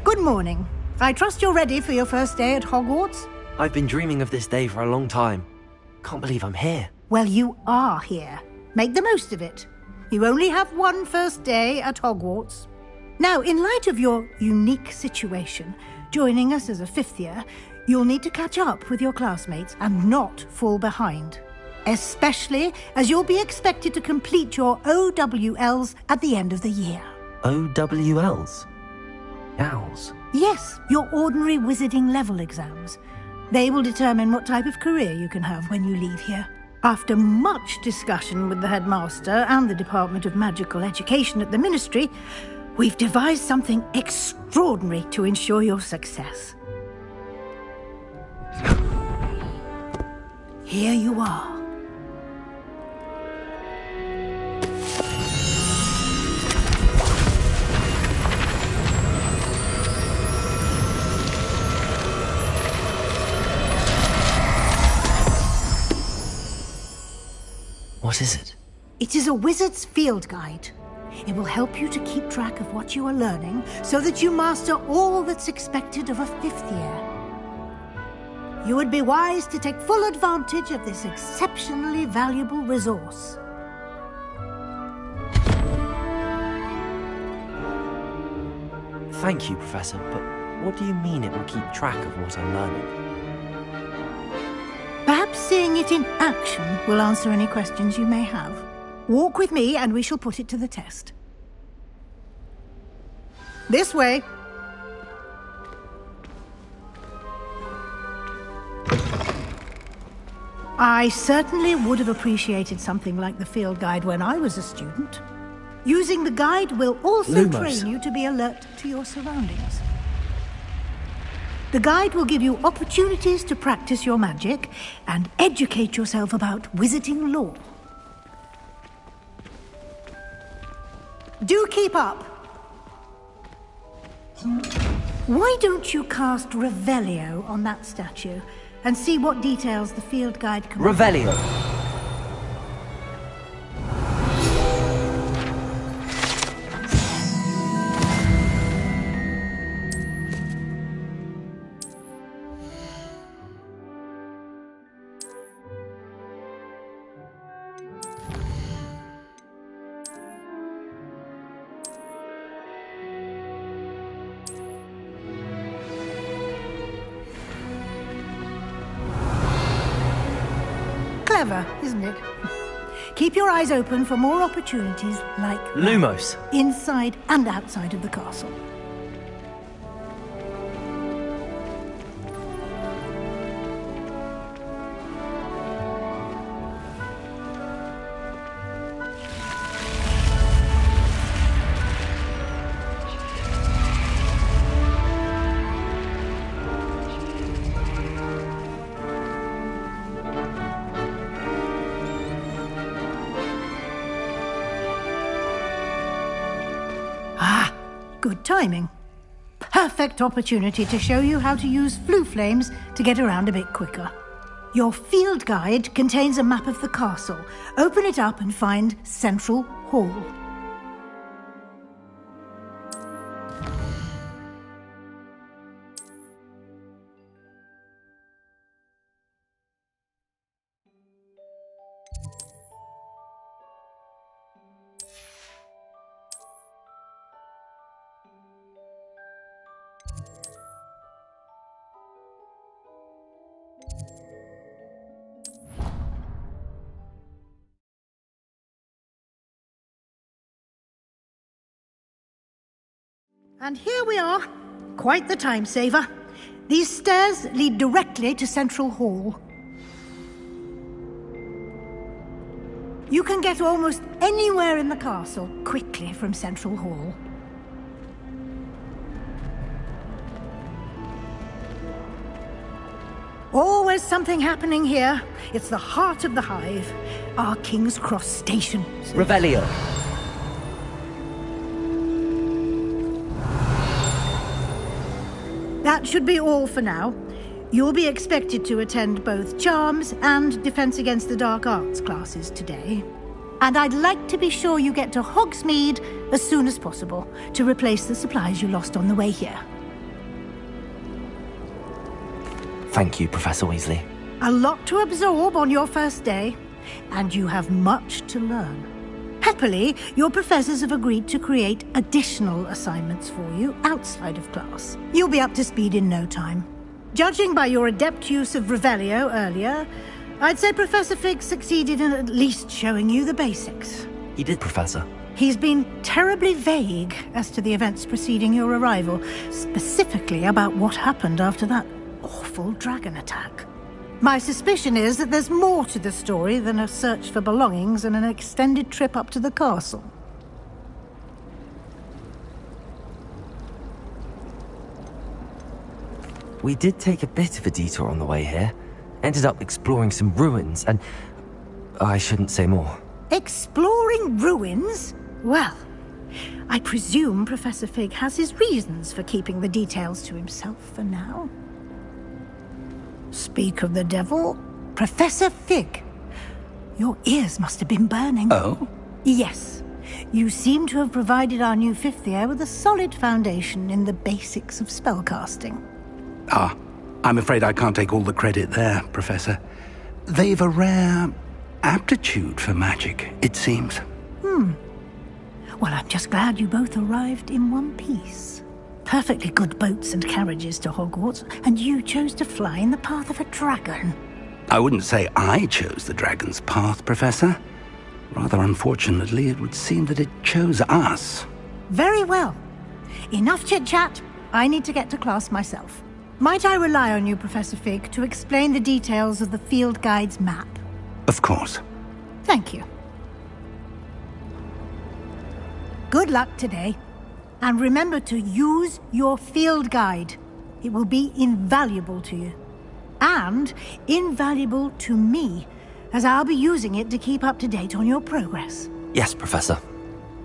Speaker 9: Good morning. I trust you're ready for your first day at Hogwarts?
Speaker 1: I've been dreaming of this day for a long time. Can't believe I'm here.
Speaker 9: Well, you are here. Make the most of it. You only have one first day at Hogwarts. Now, in light of your unique situation, joining us as a 5th year, you'll need to catch up with your classmates and not fall behind. Especially as you'll be expected to complete your OWLs at the end of the year.
Speaker 1: OWLs? Owls?
Speaker 9: Yes, your ordinary wizarding level exams. They will determine what type of career you can have when you leave here. After much discussion with the headmaster and the Department of Magical Education at the Ministry, we've devised something extraordinary to ensure your success. Here you are.
Speaker 1: What is it?
Speaker 9: It is a wizard's field guide. It will help you to keep track of what you are learning so that you master all that's expected of a 5th year. You would be wise to take full advantage of this exceptionally valuable resource.
Speaker 1: Thank you, Professor, but what do you mean it will keep track of what I'm learning?
Speaker 9: Perhaps seeing it in action will answer any questions you may have. Walk with me and we shall put it to the test. This way. I certainly would have appreciated something like the field guide when I was a student. Using the guide will also train you to be alert to your surroundings. The guide will give you opportunities to practice your magic and educate yourself about wizarding lore. Do keep up. Why don't you cast Revelio on that statue and see what details the field guide can...
Speaker 1: Revelio.
Speaker 9: Clever, isn't it? Keep your eyes open for more opportunities like
Speaker 1: Lumos.
Speaker 9: inside and outside of the castle. Good timing. Perfect opportunity to show you how to use flue flames to get around a bit quicker. Your field guide contains a map of the castle. Open it up and find Central Hall. And here we are. Quite the time saver. These stairs lead directly to Central Hall. You can get almost anywhere in the castle quickly from Central Hall. Always something happening here. It's the heart of the hive. Our King's Cross station.
Speaker 1: Revelio.
Speaker 9: That should be all for now. You'll be expected to attend both Charms and Defense Against the Dark Arts classes today. And I'd like to be sure you get to Hogsmeade as soon as possible to replace the supplies you lost on the way here.
Speaker 1: Thank you, Professor Weasley.
Speaker 9: A lot to absorb on your first day, and you have much to learn. Happily, your professors have agreed to create additional assignments for you outside of class. You'll be up to speed in no time. Judging by your adept use of Revelio earlier, I'd say Professor Fig succeeded in at least showing you the basics.
Speaker 1: He did, Professor.
Speaker 9: He's been terribly vague as to the events preceding your arrival, specifically about what happened after that awful dragon attack. My suspicion is that there's more to the story than a search for belongings and an extended trip up to the castle.
Speaker 1: We did take a bit of a detour on the way here. Ended up exploring some ruins and... I shouldn't say more.
Speaker 9: Exploring ruins? Well, I presume Professor Fig has his reasons for keeping the details to himself for now. Speak of the devil, Professor Fig. Your ears must have been burning.
Speaker 2: Oh?
Speaker 9: Yes. You seem to have provided our new fifth year with a solid foundation in the basics of spellcasting.
Speaker 2: Ah, I'm afraid I can't take all the credit there, Professor. They've a rare aptitude for magic, it seems.
Speaker 9: Well, I'm just glad you both arrived in one piece. Perfectly good boats and carriages to Hogwarts, and you chose to fly in the path of a dragon.
Speaker 2: I wouldn't say I chose the dragon's path, Professor. Rather unfortunately, it would seem that it chose us.
Speaker 9: Very well. Enough chit-chat. I need to get to class myself. Might I rely on you, Professor Fig, to explain the details of the field guide's map?
Speaker 2: Of course.
Speaker 9: Thank you. Good luck today. And remember to use your field guide. It will be invaluable to you. And invaluable to me, as I'll be using it to keep up to date on your progress.
Speaker 1: Yes, Professor.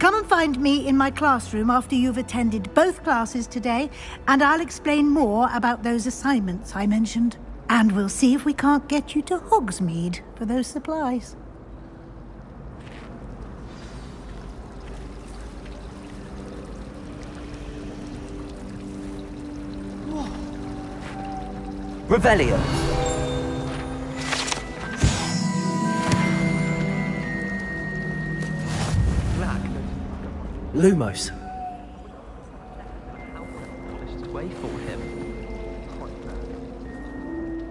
Speaker 9: Come and find me in my classroom after you've attended both classes today, and I'll explain more about those assignments I mentioned. And we'll see if we can't get you to Hogsmeade for those supplies.
Speaker 1: Revelio. Lumos.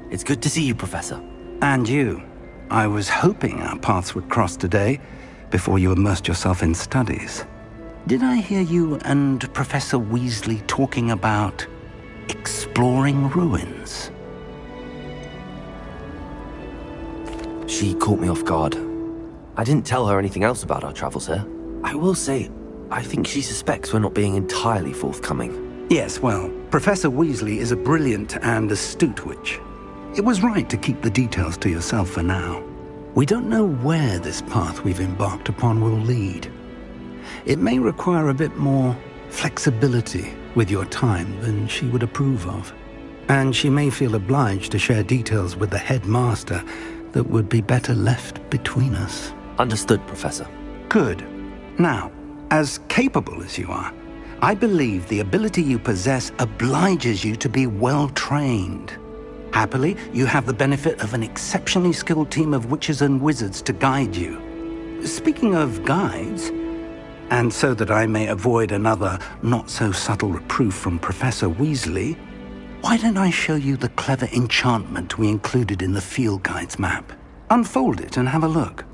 Speaker 1: It's good to see you, Professor.
Speaker 2: And you. I was hoping our paths would cross today, before you immersed yourself in studies. Did I hear you and Professor Weasley talking about exploring ruins?
Speaker 1: She caught me off guard. I didn't tell her anything else about our travels here. I will say, I think she suspects we're not being entirely forthcoming.
Speaker 2: Yes, well, Professor Weasley is a brilliant and astute witch. It was right to keep the details to yourself for now. We don't know where this path we've embarked upon will lead. It may require a bit more flexibility with your time than she would approve of. And she may feel obliged to share details with the headmaster that would be better left between us.
Speaker 1: Understood, Professor.
Speaker 2: Good. Now, as capable as you are, I believe the ability you possess obliges you to be well-trained. Happily, you have the benefit of an exceptionally skilled team of witches and wizards to guide you. Speaking of guides, and so that I may avoid another not-so-subtle reproof from Professor Weasley, why don't I show you the clever enchantment we included in the field guide's map? Unfold it and have a look.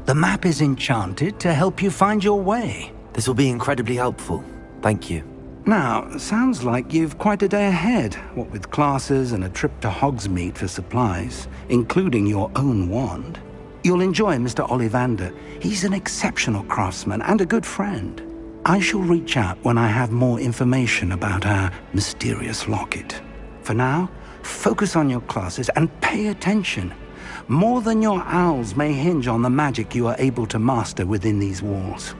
Speaker 2: The map is enchanted to help you find your way.
Speaker 1: This will be incredibly helpful. Thank you.
Speaker 2: Now, sounds like you've quite a day ahead, what with classes and a trip to Hogsmeade for supplies, including your own wand. You'll enjoy Mr. Ollivander. He's an exceptional craftsman and a good friend. I shall reach out when I have more information about our mysterious locket. For now, focus on your classes and pay attention. More than your owls may hinge on the magic you are able to master within these walls.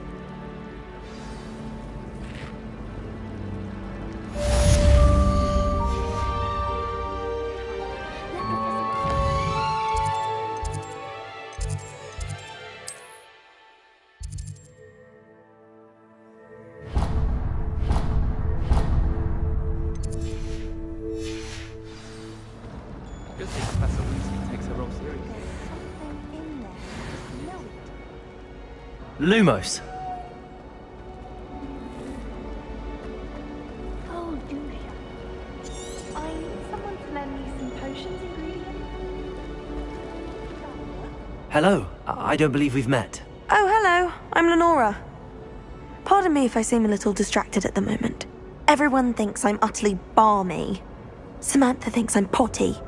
Speaker 1: Lumos!
Speaker 16: Oh, Julia. I need someone to lend me some potions ingredients.
Speaker 1: Hello, I don't believe we've met.
Speaker 17: Oh, hello. I'm Lenora. Pardon me if I seem a little distracted at the moment. Everyone thinks I'm utterly balmy. Samantha thinks I'm potty.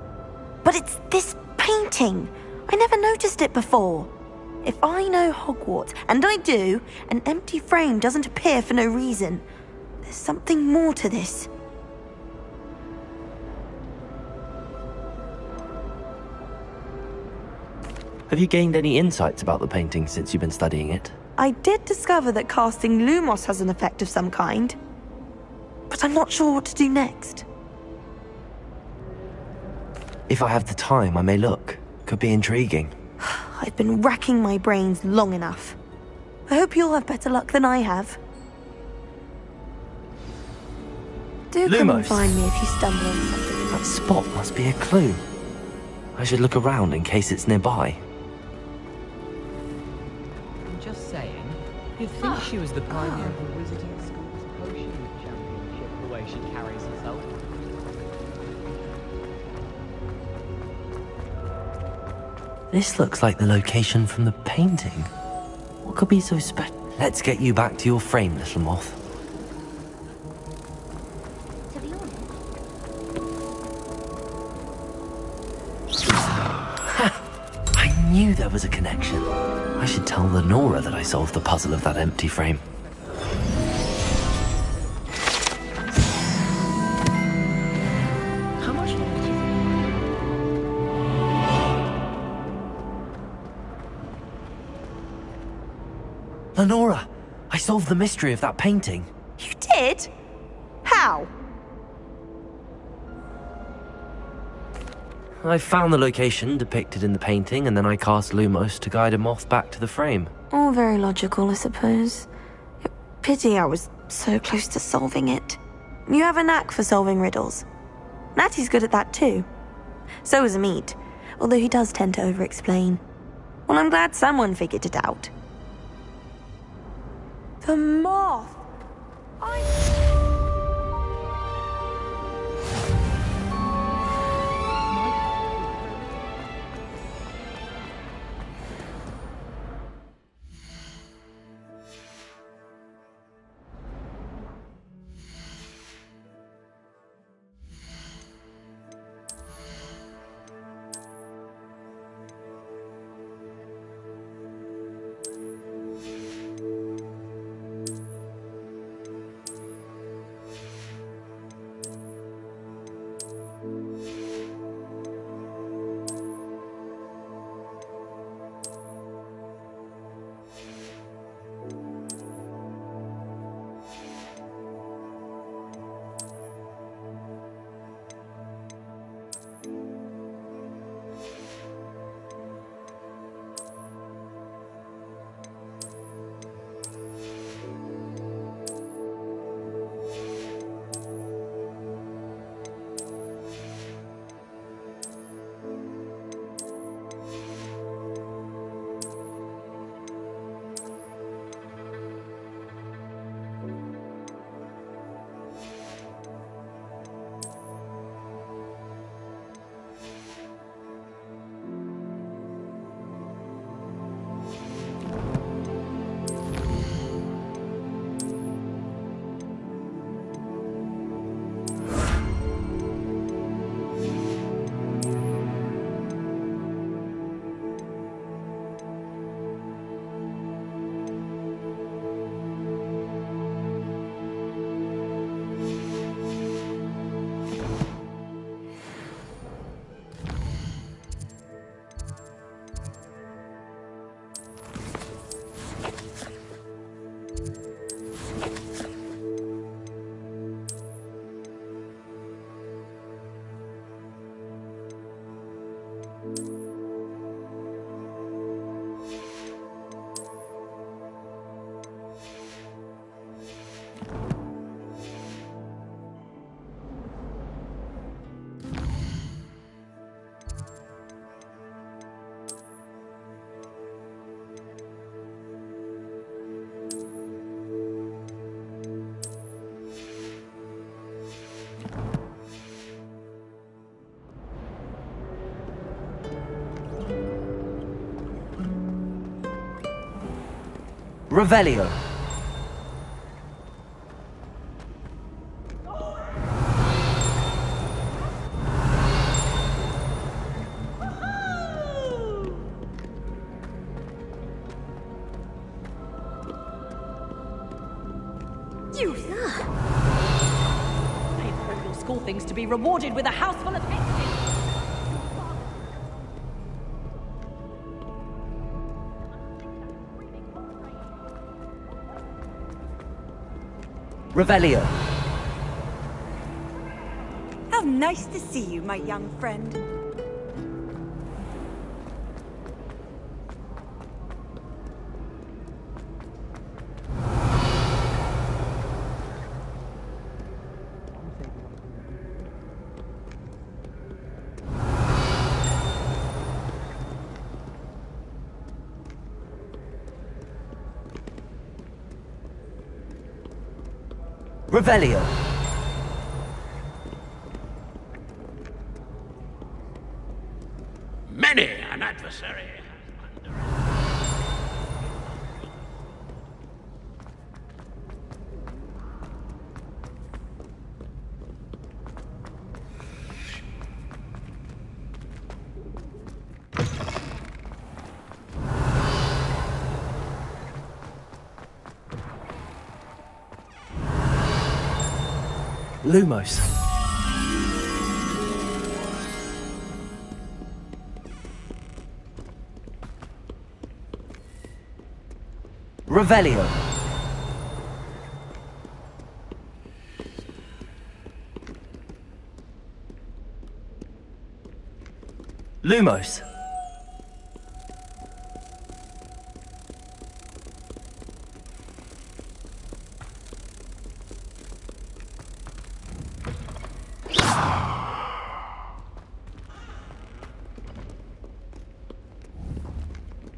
Speaker 17: But it's this painting. I never noticed it before. If I know Hogwarts, and I do, an empty frame doesn't appear for no reason. There's something more to this.
Speaker 1: Have you gained any insights about the painting since you've been studying it?
Speaker 17: I did discover that casting Lumos has an effect of some kind. But I'm not sure what to do next.
Speaker 1: If I have the time, I may look. Could be intriguing.
Speaker 17: I've been racking my brains long enough. I hope you'll have better luck than I have. Do come and
Speaker 1: Lumos.
Speaker 17: find me if you stumble on something.
Speaker 1: That spot must be a clue. I should look around in case it's nearby.
Speaker 12: I'm just saying, you'd think she was the pioneer of the Wizarding School's potion championship, the way she carries herself.
Speaker 1: This looks like the location from the painting. What could be so special? Let's get you back to your frame, little moth. I knew there was a connection. I should tell Lenora that I solved the puzzle of that empty frame.
Speaker 12: How much longer do you think?
Speaker 1: Lenora, I solved the mystery of that painting.
Speaker 17: You did? How?
Speaker 1: I found the location depicted in the painting, and then I cast Lumos to guide him off back to the frame.
Speaker 17: All very logical, I suppose. Pity I was so close to solving it. You have a knack for solving riddles. Natty's good at that too. So is Amit, although he does tend to over-explain. Well, I'm glad someone figured it out. The moth!
Speaker 1: Revelio.
Speaker 18: You! They've heard your school things to be rewarded with a house full of exits.
Speaker 1: Revelio.
Speaker 18: How nice to see you, my young friend.
Speaker 1: Revelio.
Speaker 6: Many an adversary.
Speaker 1: Lumos. Revelio.
Speaker 19: Lumos.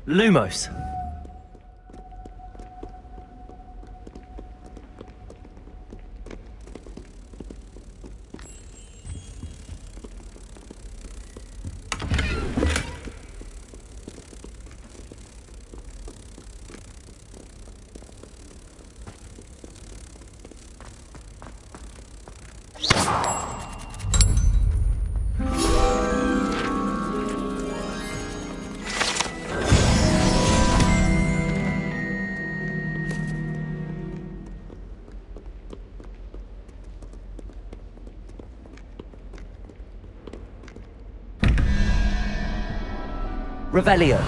Speaker 19: Lumos. Revelio.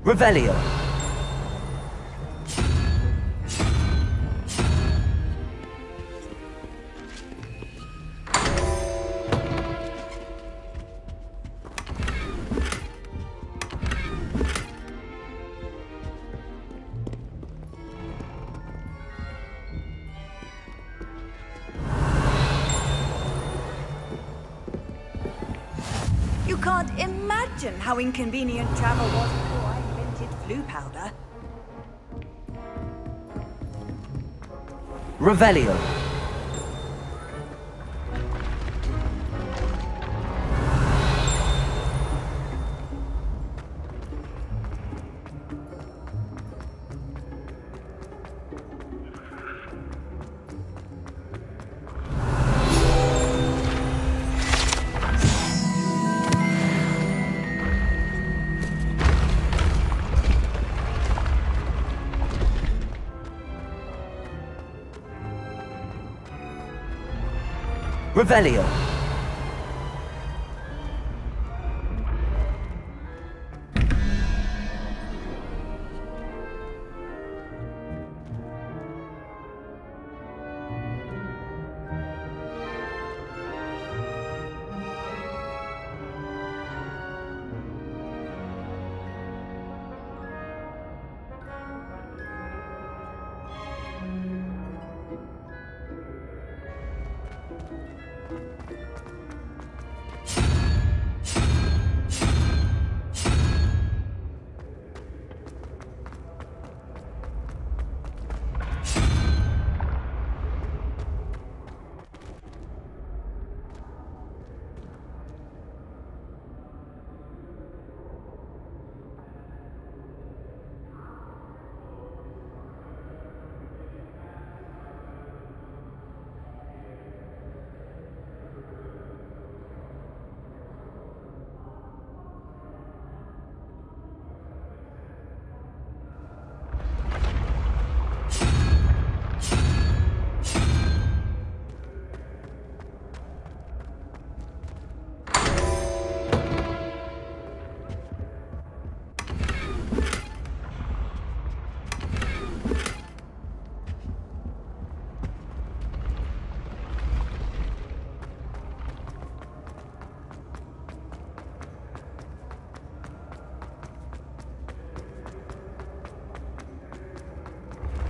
Speaker 19: Revelio.
Speaker 20: You can't imagine how inconvenient travel was before I invented flu powder.
Speaker 19: Revelio. Revelio.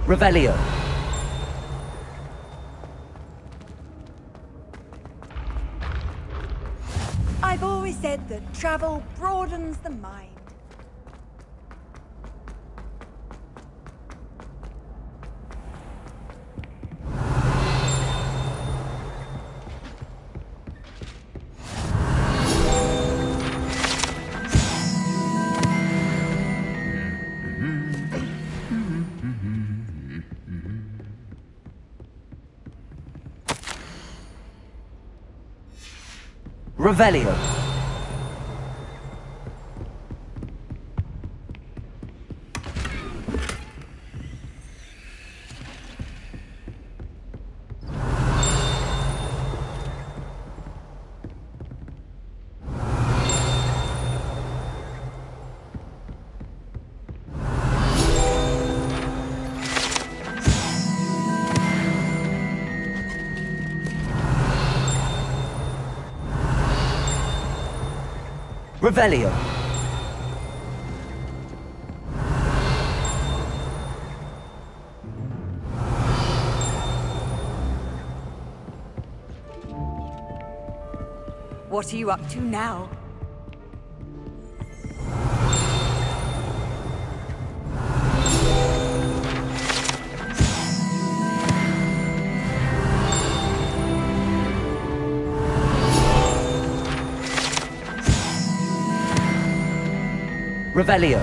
Speaker 19: Revelio.
Speaker 20: I've always said that travel broadens the mind.
Speaker 19: Revelio. Revelio.
Speaker 20: What are you up to now?
Speaker 19: Revelio.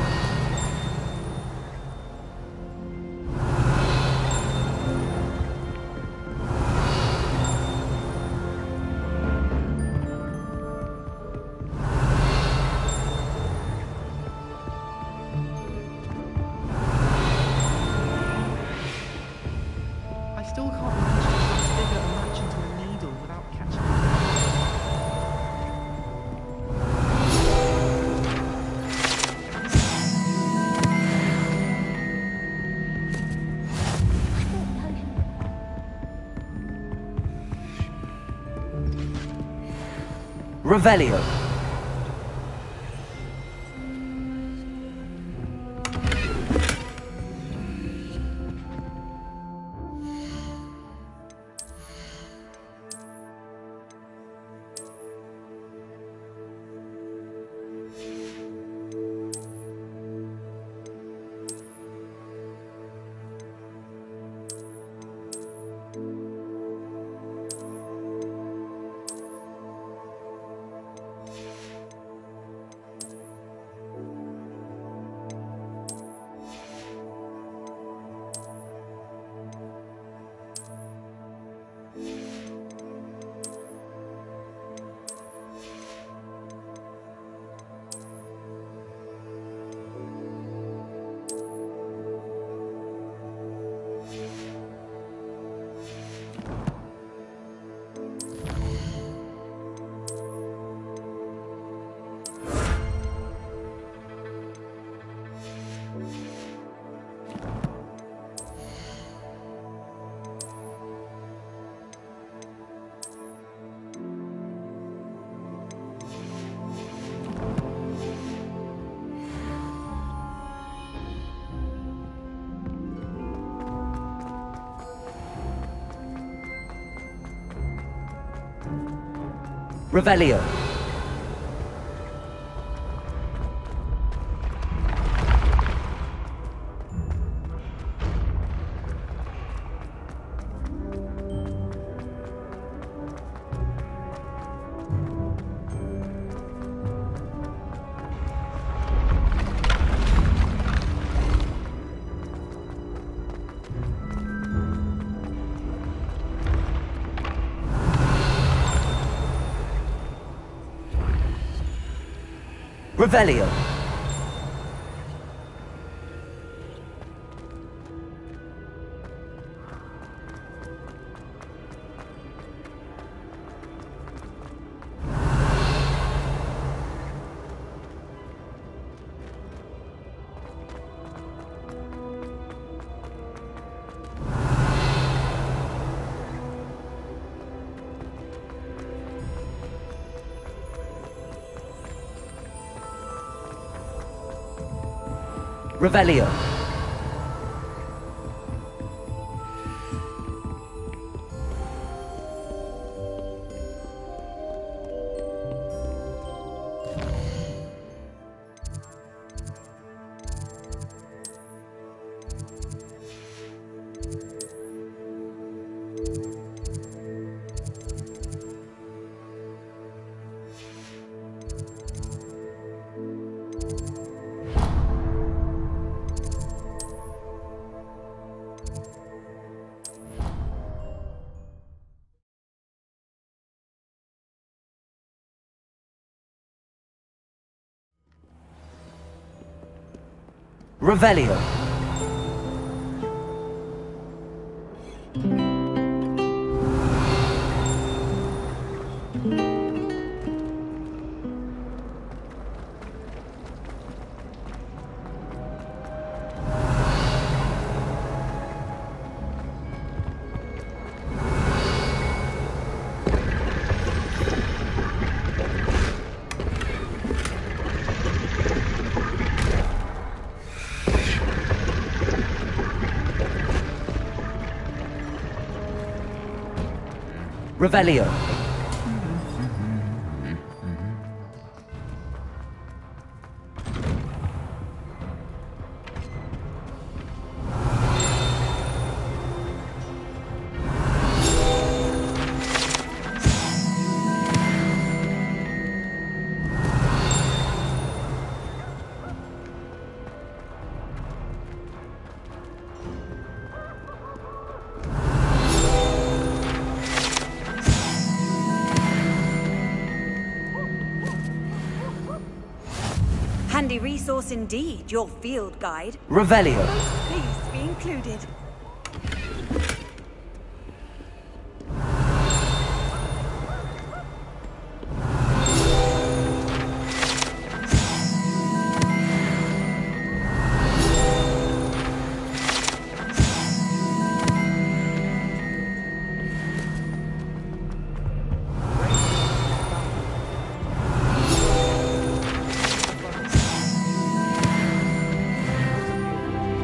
Speaker 12: I still can't manage to transfigure a match into a needle without catching it.
Speaker 19: Revelio. Revelio. Revelio. Revelio. Revelio. Revelio.
Speaker 20: Handy resource indeed, your field guide.
Speaker 19: Revelio.
Speaker 20: Most pleased to be included.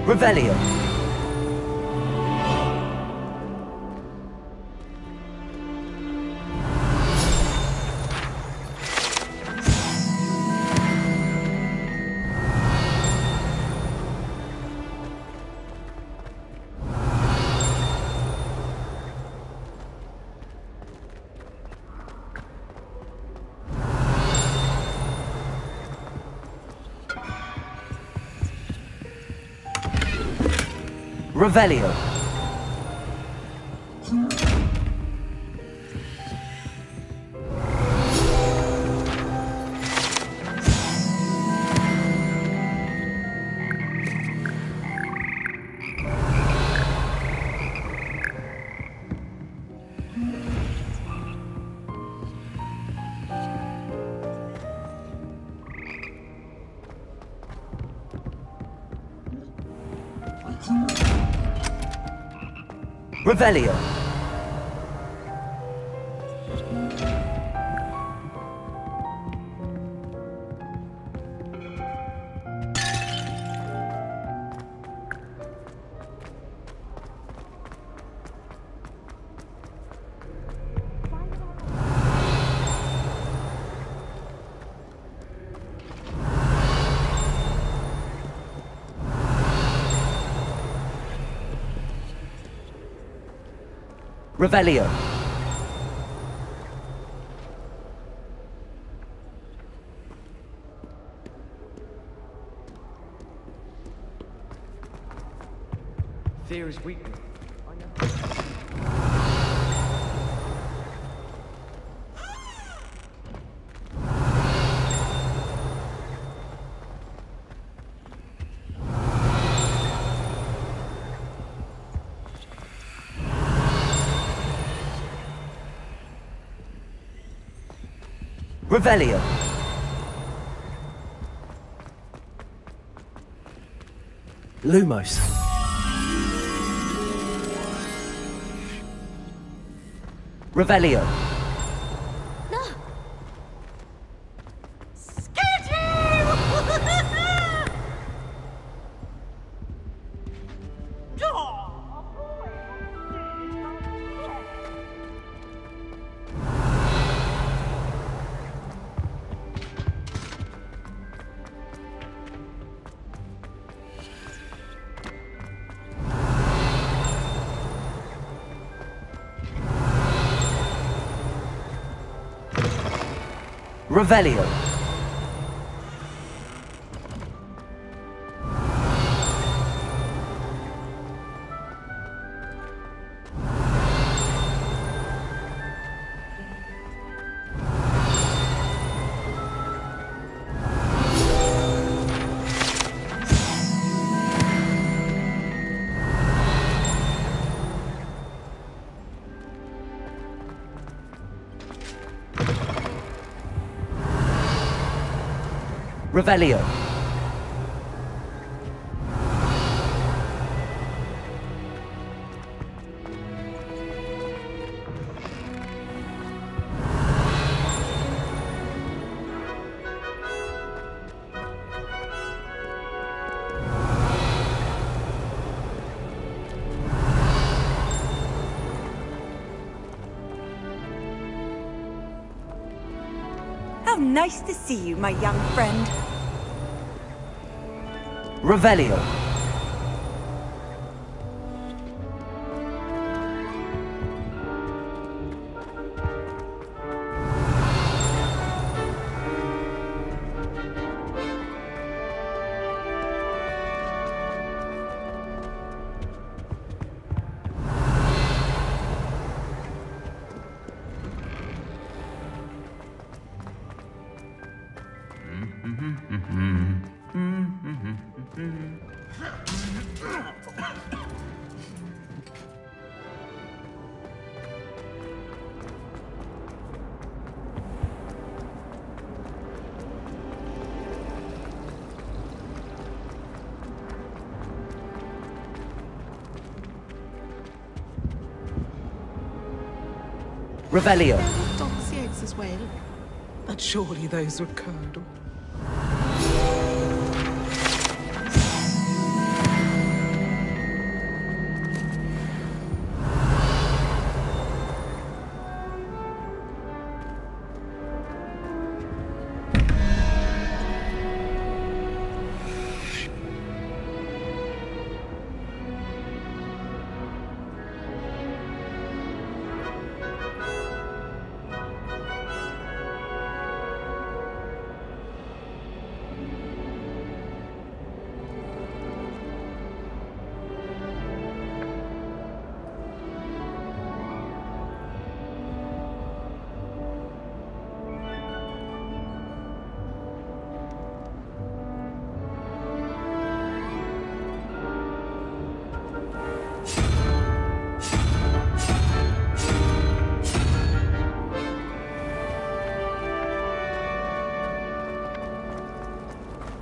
Speaker 19: Revelio. Revelio. Revelio. Revelio.
Speaker 12: Fear is weakness.
Speaker 19: Revelio.
Speaker 1: Lumos.
Speaker 19: Revelio. Revelio. Revelio.
Speaker 20: How nice to see you, my young friend.
Speaker 19: Revelio. Revelio.
Speaker 21: Dog's the eggs as well. But surely those were curdled.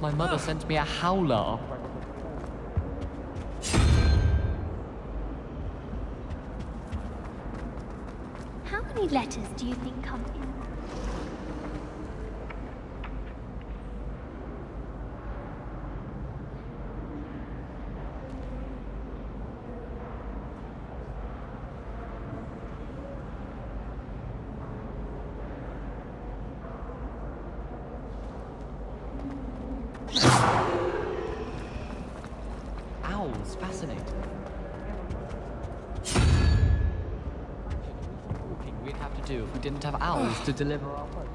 Speaker 12: My mother sent me a howler.
Speaker 15: How many letters do you think come in?
Speaker 12: Owls, fascinating. Walking we'd have to do if we didn't have owls to deliver our post.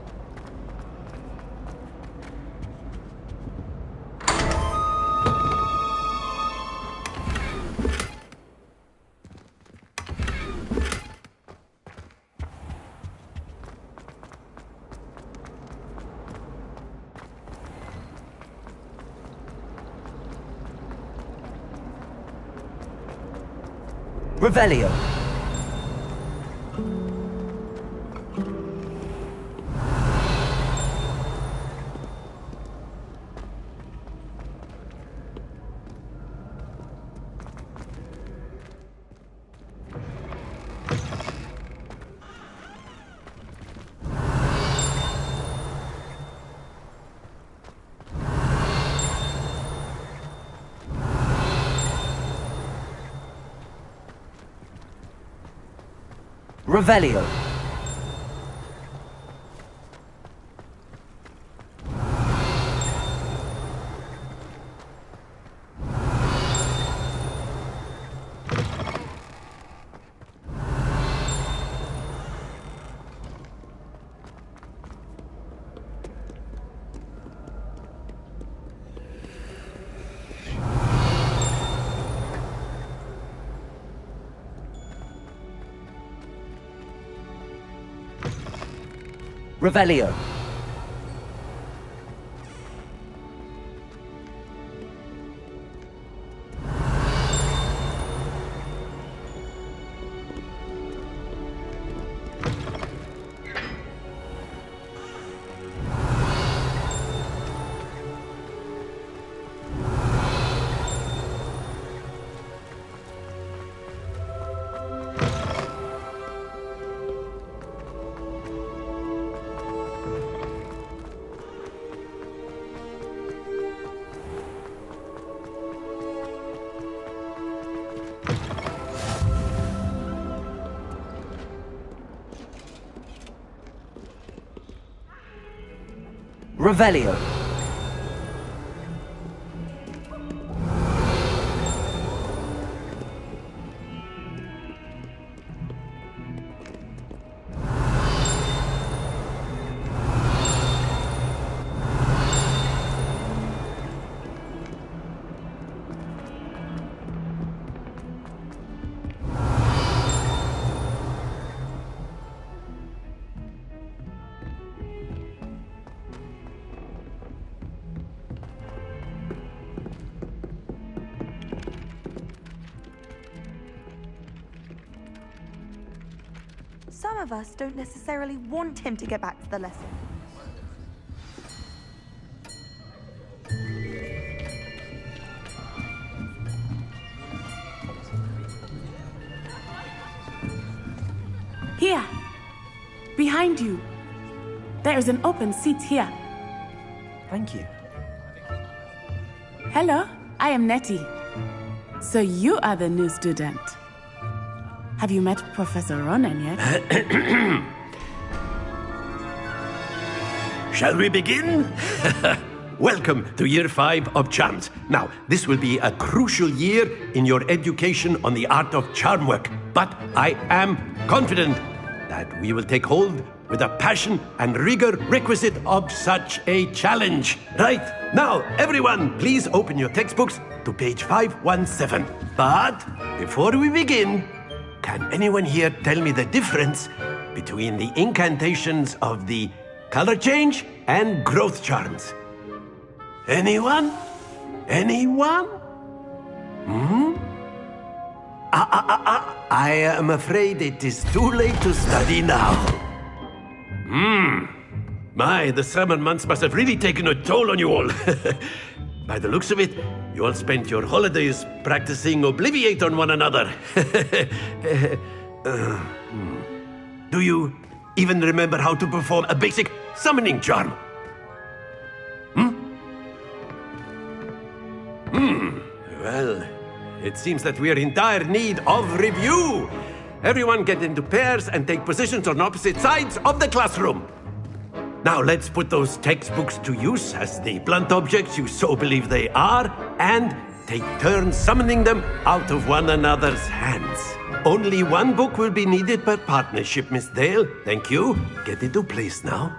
Speaker 19: Revelio. Revelio. Revelio. Revelio.
Speaker 17: Some of us don't necessarily want him to get back to the lesson.
Speaker 4: Here! Behind you! There is an open seat here.
Speaker 1: Thank you.
Speaker 4: Hello, I am Nettie. So you are the new student. Have you met Professor Ronan yet?
Speaker 6: Shall we begin? Welcome to Year 5 of Charms. Now, this will be a crucial year in your education on the art of charm work, but I am confident that we will take hold with the passion and rigor requisite of such a challenge. Right, now, everyone, please open your textbooks to page 517. But before we begin, can anyone here tell me the difference between the incantations of the color change and growth charms? Anyone? Anyone? I am afraid it is too late to study now. My, the summer months must have really taken a toll on you all. By the looks of it, you all spent your holidays practicing Obliviate on one another. Do you even remember how to perform a basic summoning charm? Well, it seems that we are in dire need of review. Everyone get into pairs and take positions on opposite sides of the classroom. Now let's put those textbooks to use as the blunt objects you so believe they are, and take turns summoning them out of one another's hands. Only one book will be needed per partnership, Miss Dale. Thank you. Get into place now.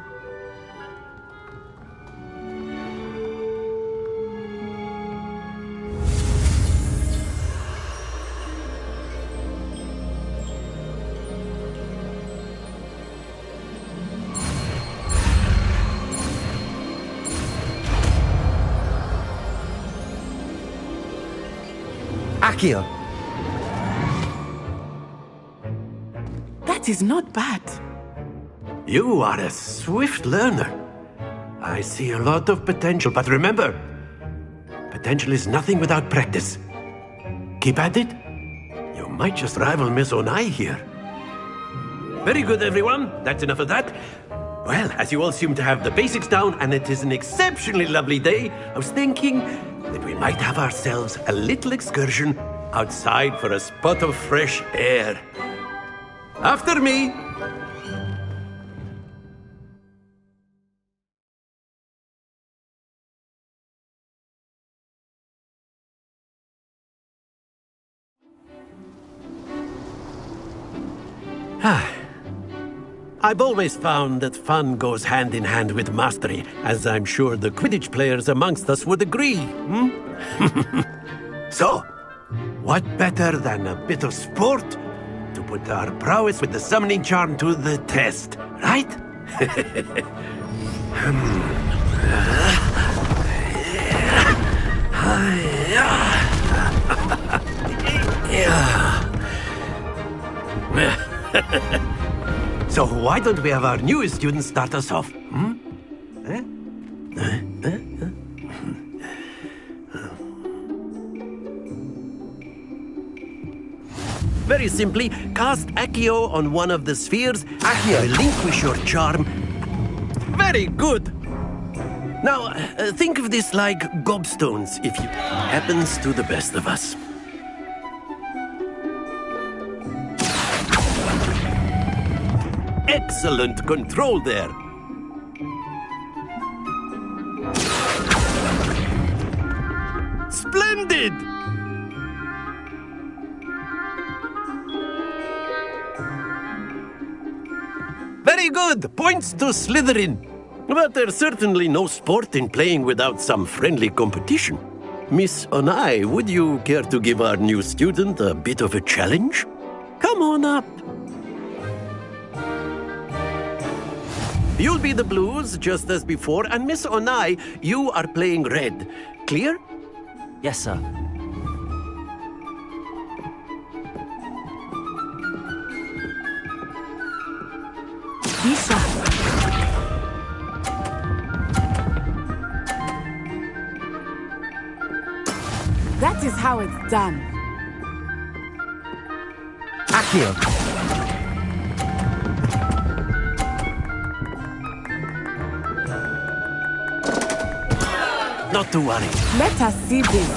Speaker 19: Accio.
Speaker 4: That is not bad.
Speaker 6: You are a swift learner. I see a lot of potential, but remember, potential is nothing without practice. Keep at it. You might just rival Miss Onai here. Very good, everyone. That's enough of that. Well, as you all seem to have the basics down, and it is an exceptionally lovely day, I was thinking that we might have ourselves a little excursion outside for a spot of fresh air. After me! I've always found that fun goes hand in hand with mastery, as I'm sure the Quidditch players amongst us would agree. So, what better than a bit of sport to put our prowess with the summoning charm to the test, right? So why don't we have our newest student start us off? Very simply, cast Accio on one of the spheres. Accio. Relinquish your charm. Very good. Now, think of this like gobstones, if you... Happens to the best of us. Excellent control there. Splendid! Very good! Points to Slytherin. But there's certainly no sport in playing without some friendly competition. Miss Onai, would you care to give our new student a bit of a challenge? Come on up. You'll be the blues, just as before, and Miss Onai, you are playing red. Clear?
Speaker 1: Yes, sir.
Speaker 4: Be sharp. That is how it's done.
Speaker 1: Accio.
Speaker 6: Not to worry.
Speaker 4: Let us see this.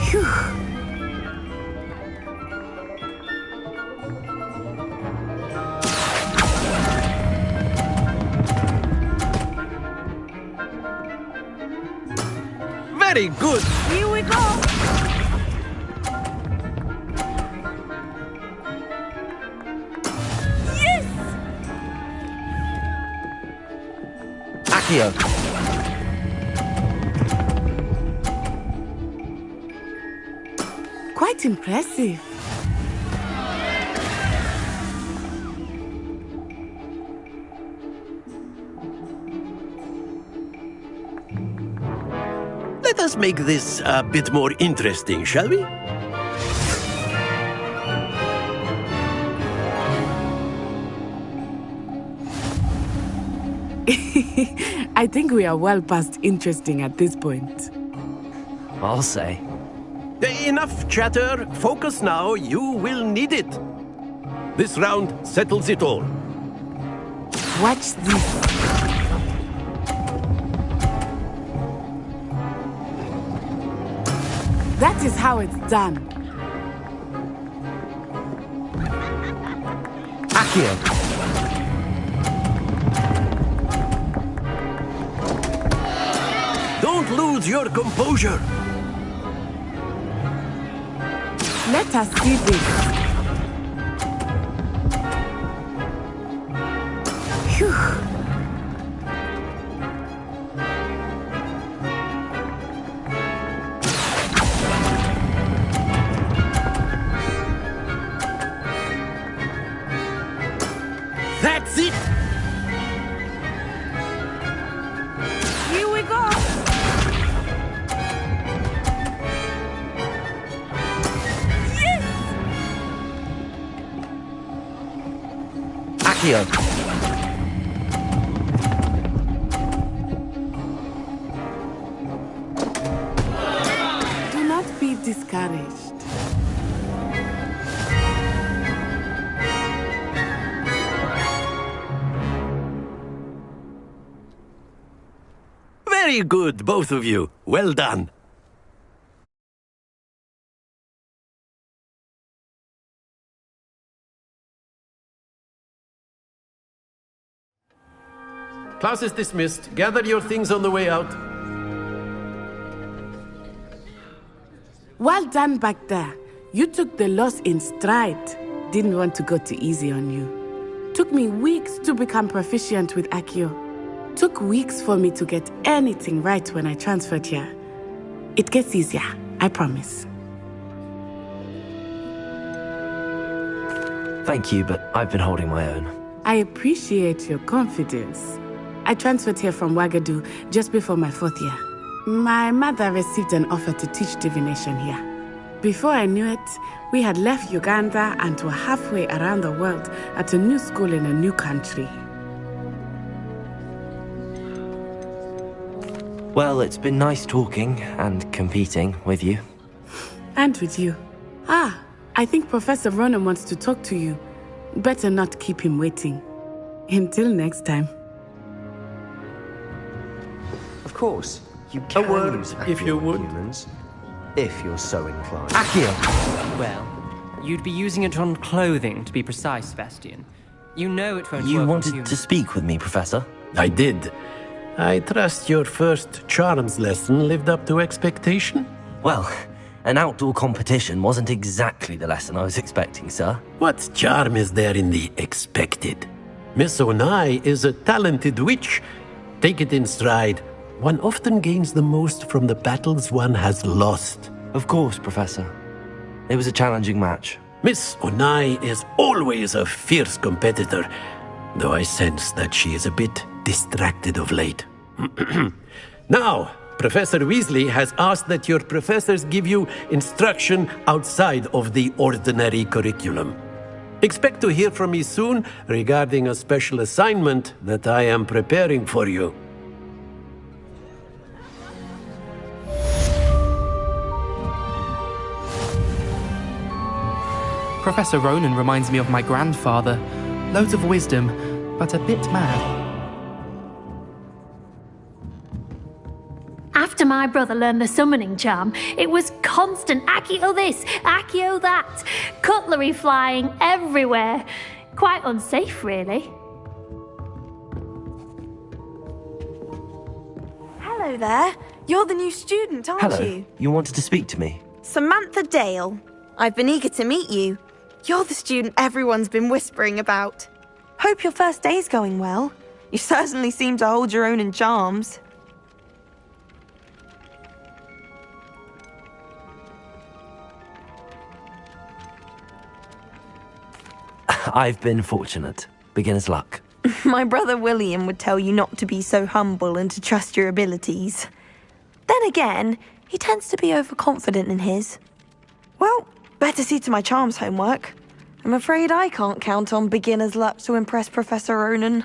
Speaker 4: Phew.
Speaker 6: Very good.
Speaker 4: Here we go. Yes!
Speaker 1: Accio.
Speaker 4: Quite impressive.
Speaker 6: Let us make this a bit more interesting, shall we?
Speaker 4: I think we are well past interesting at this point.
Speaker 1: I'll say.
Speaker 6: Enough chatter. Focus now. You will need it. This round settles it all.
Speaker 4: Watch this. That is how it's done.
Speaker 1: Accio.
Speaker 6: Don't lose your composure.
Speaker 4: Let us see this. Phew.
Speaker 6: That's it!
Speaker 4: Here we go! Yes!
Speaker 1: Accio.
Speaker 4: Do not be discouraged.
Speaker 6: Very good, both of you. Well done. Class is dismissed. Gather your things on the way out.
Speaker 4: Well done back there. You took the loss in stride. Didn't want to go too easy on you. Took me weeks to become proficient with Accio. Took weeks for me to get anything right when I transferred here. It gets easier, I promise.
Speaker 1: Thank you, but I've been holding my own.
Speaker 4: I appreciate your confidence. I transferred here from Wagadu just before my 4th year. My mother received an offer to teach divination here. Before I knew it, we had left Uganda and were halfway around the world at a new school in a new country.
Speaker 1: Well, it's been nice talking and competing with you.
Speaker 4: And with you. I think Professor Ronan wants to talk to you. Better not keep him waiting. Until next time.
Speaker 13: Of course, you can use Accio
Speaker 6: if you would.
Speaker 13: humans, if you're so inclined.
Speaker 1: Accio!
Speaker 14: Well, you'd be using it on clothing, to be precise, Sebastian. You know it won't
Speaker 1: You
Speaker 14: work on
Speaker 1: wanted
Speaker 14: humans.
Speaker 1: to speak with me, Professor?
Speaker 6: I did. I trust your first charms lesson lived up to expectation?
Speaker 1: Well, an outdoor competition wasn't exactly the lesson I was expecting, sir.
Speaker 6: What charm is there in the expected? Miss Onai is a talented witch. Take it in stride. One often gains the most from the battles one has lost.
Speaker 1: Of course, Professor. It was a challenging match.
Speaker 6: Miss Onai is always a fierce competitor, though I sense that she is a bit distracted of late. Now, Professor Weasley has asked that your professors give you instruction outside of the ordinary curriculum. Expect to hear from me soon regarding a special assignment that I am preparing for you.
Speaker 3: Professor Ronan reminds me of my grandfather. Loads of wisdom, but a bit mad.
Speaker 22: After my brother learned the summoning charm, it was constant Accio this, Accio that, cutlery flying everywhere. Quite unsafe, really.
Speaker 17: Hello there. You're the new student, aren't
Speaker 1: Hello.
Speaker 17: you?
Speaker 1: You wanted to speak to me?
Speaker 17: Samantha Dale. I've been eager to meet you. You're the student everyone's been whispering about. Hope your first day's going well. You certainly seem to hold your own in charms.
Speaker 1: I've been fortunate. Beginner's luck.
Speaker 17: My brother William would tell you not to be so humble and to trust your abilities. Then again, he tends to be overconfident in his. Well, better see to my charms homework. I'm afraid I can't count on beginner's luck to impress Professor Ronan.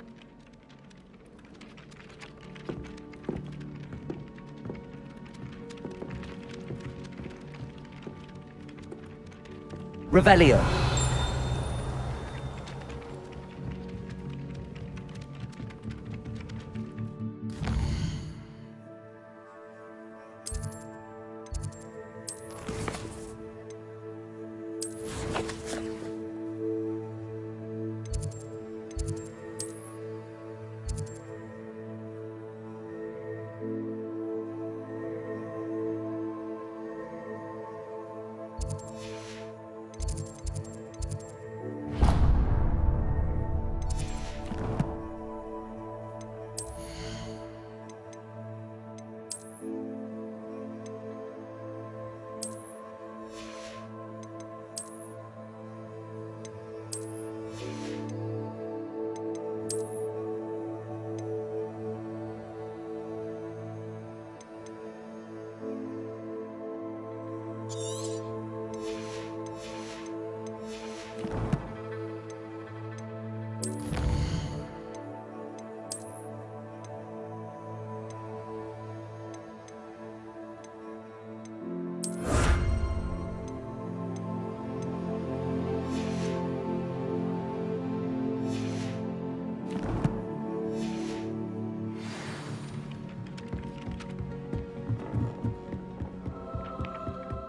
Speaker 19: Revelio.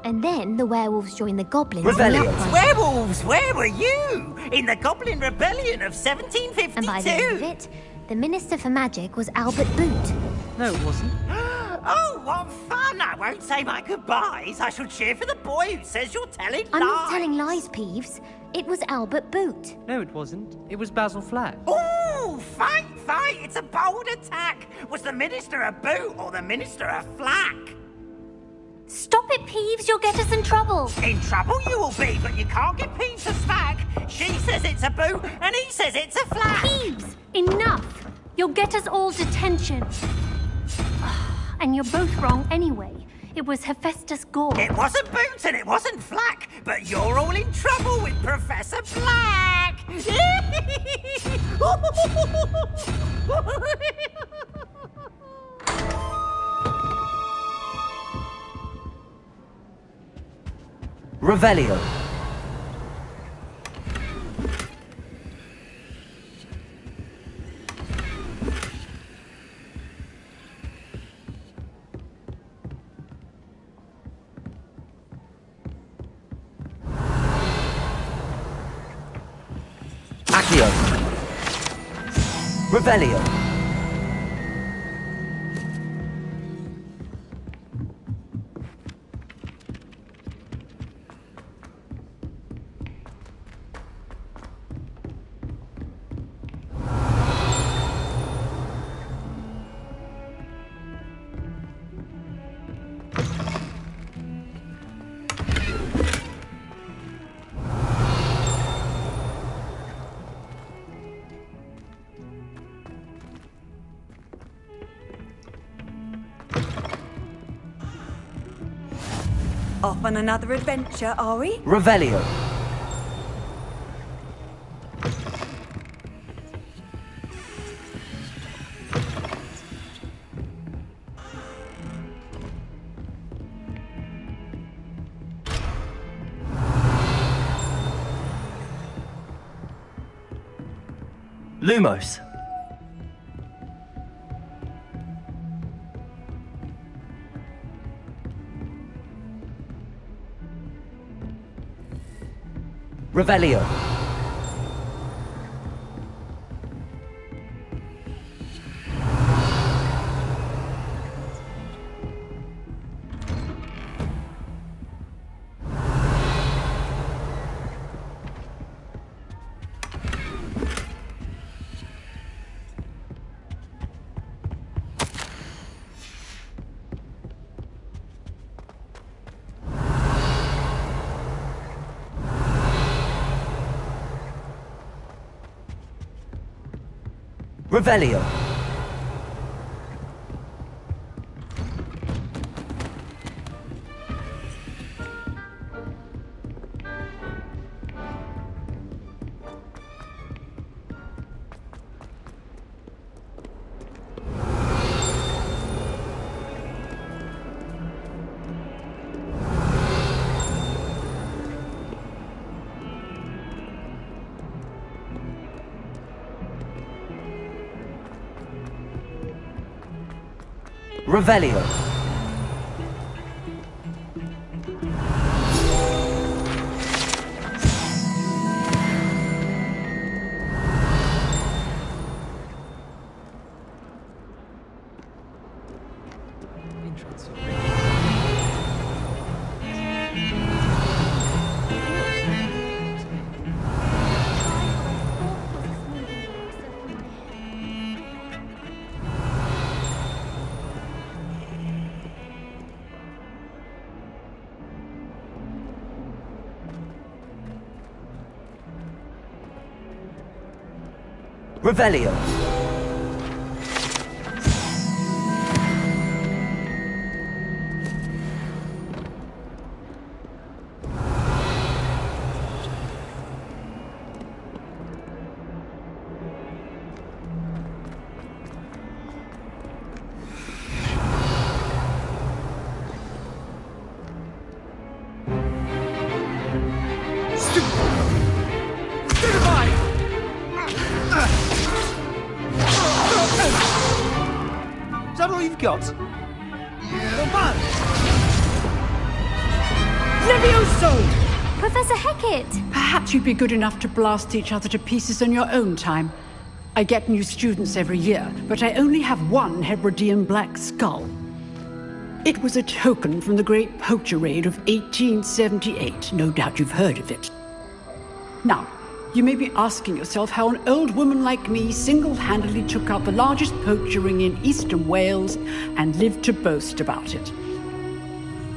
Speaker 15: And then the werewolves joined the goblins.
Speaker 23: Werewolves, where were you? In the Goblin Rebellion of 1752.
Speaker 15: And by the end of it, the Minister for Magic was Albert Boot.
Speaker 3: No, it wasn't.
Speaker 23: Oh, what fun! I won't say my goodbyes. I shall cheer for the boy who says you're telling lies.
Speaker 15: I'm not telling lies, Peeves. It was Albert Boot.
Speaker 3: No, it wasn't. It was Basil Flack.
Speaker 23: Ooh, fight! It's a bold attack. Was the Minister a boot or the Minister a flack?
Speaker 15: Stop it, Peeves. You'll get us in trouble.
Speaker 23: In trouble you will be, but you can't get Peeves a smack. She says it's a boot, and he says it's a flack.
Speaker 22: Peeves, enough. You'll get us all detention. And you're both wrong anyway. It was Hephaestus Gore.
Speaker 23: It wasn't Boots and it wasn't Flack, but you're all in trouble with Professor Black.
Speaker 19: Revelio. Accio. Revelio.
Speaker 20: Off on another adventure, are we?
Speaker 19: Revelio. Lumos. Revelio. Revelio. Revelio. Revelio.
Speaker 2: Is that all you've got?
Speaker 5: Levioso!
Speaker 15: Professor Hecat!
Speaker 5: Perhaps you'd be good enough to blast each other to pieces in your own time. I get new students every year, but I only have one Hebridean black skull. It was a token from the Great Poacher Raid of 1878. No doubt you've heard of it. Now, you may be asking yourself how an old woman like me single-handedly took out the largest poacher ring in eastern Wales and lived to boast about it.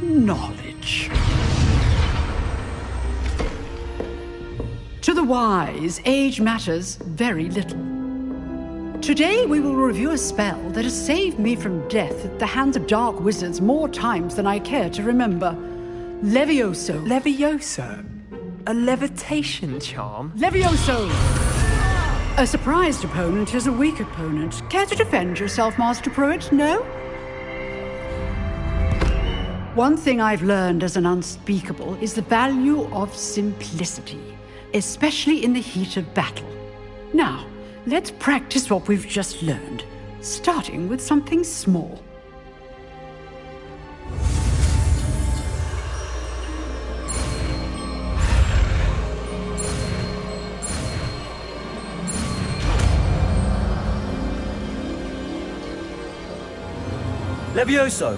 Speaker 5: Knowledge. To the wise, age matters very little. Today we will review a spell that has saved me from death at the hands of dark wizards more times than I care to remember. Levioso.
Speaker 3: Levioso? A levitation charm?
Speaker 5: Levioso! A surprised opponent is a weak opponent. Care to defend yourself, Master Pruitt? No? One thing I've learned as an unspeakable is the value of simplicity, especially in the heat of battle. Now, let's practice what we've just learned, starting with something small.
Speaker 19: Levioso.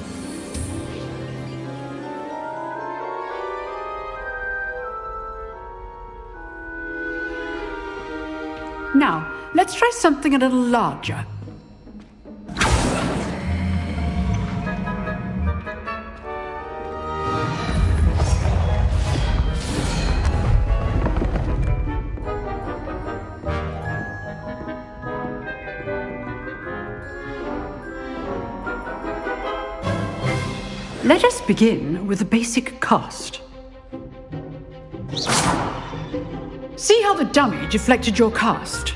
Speaker 5: Now, let's try something a little larger. Let us begin with the basic cast. See how the dummy deflected your cast?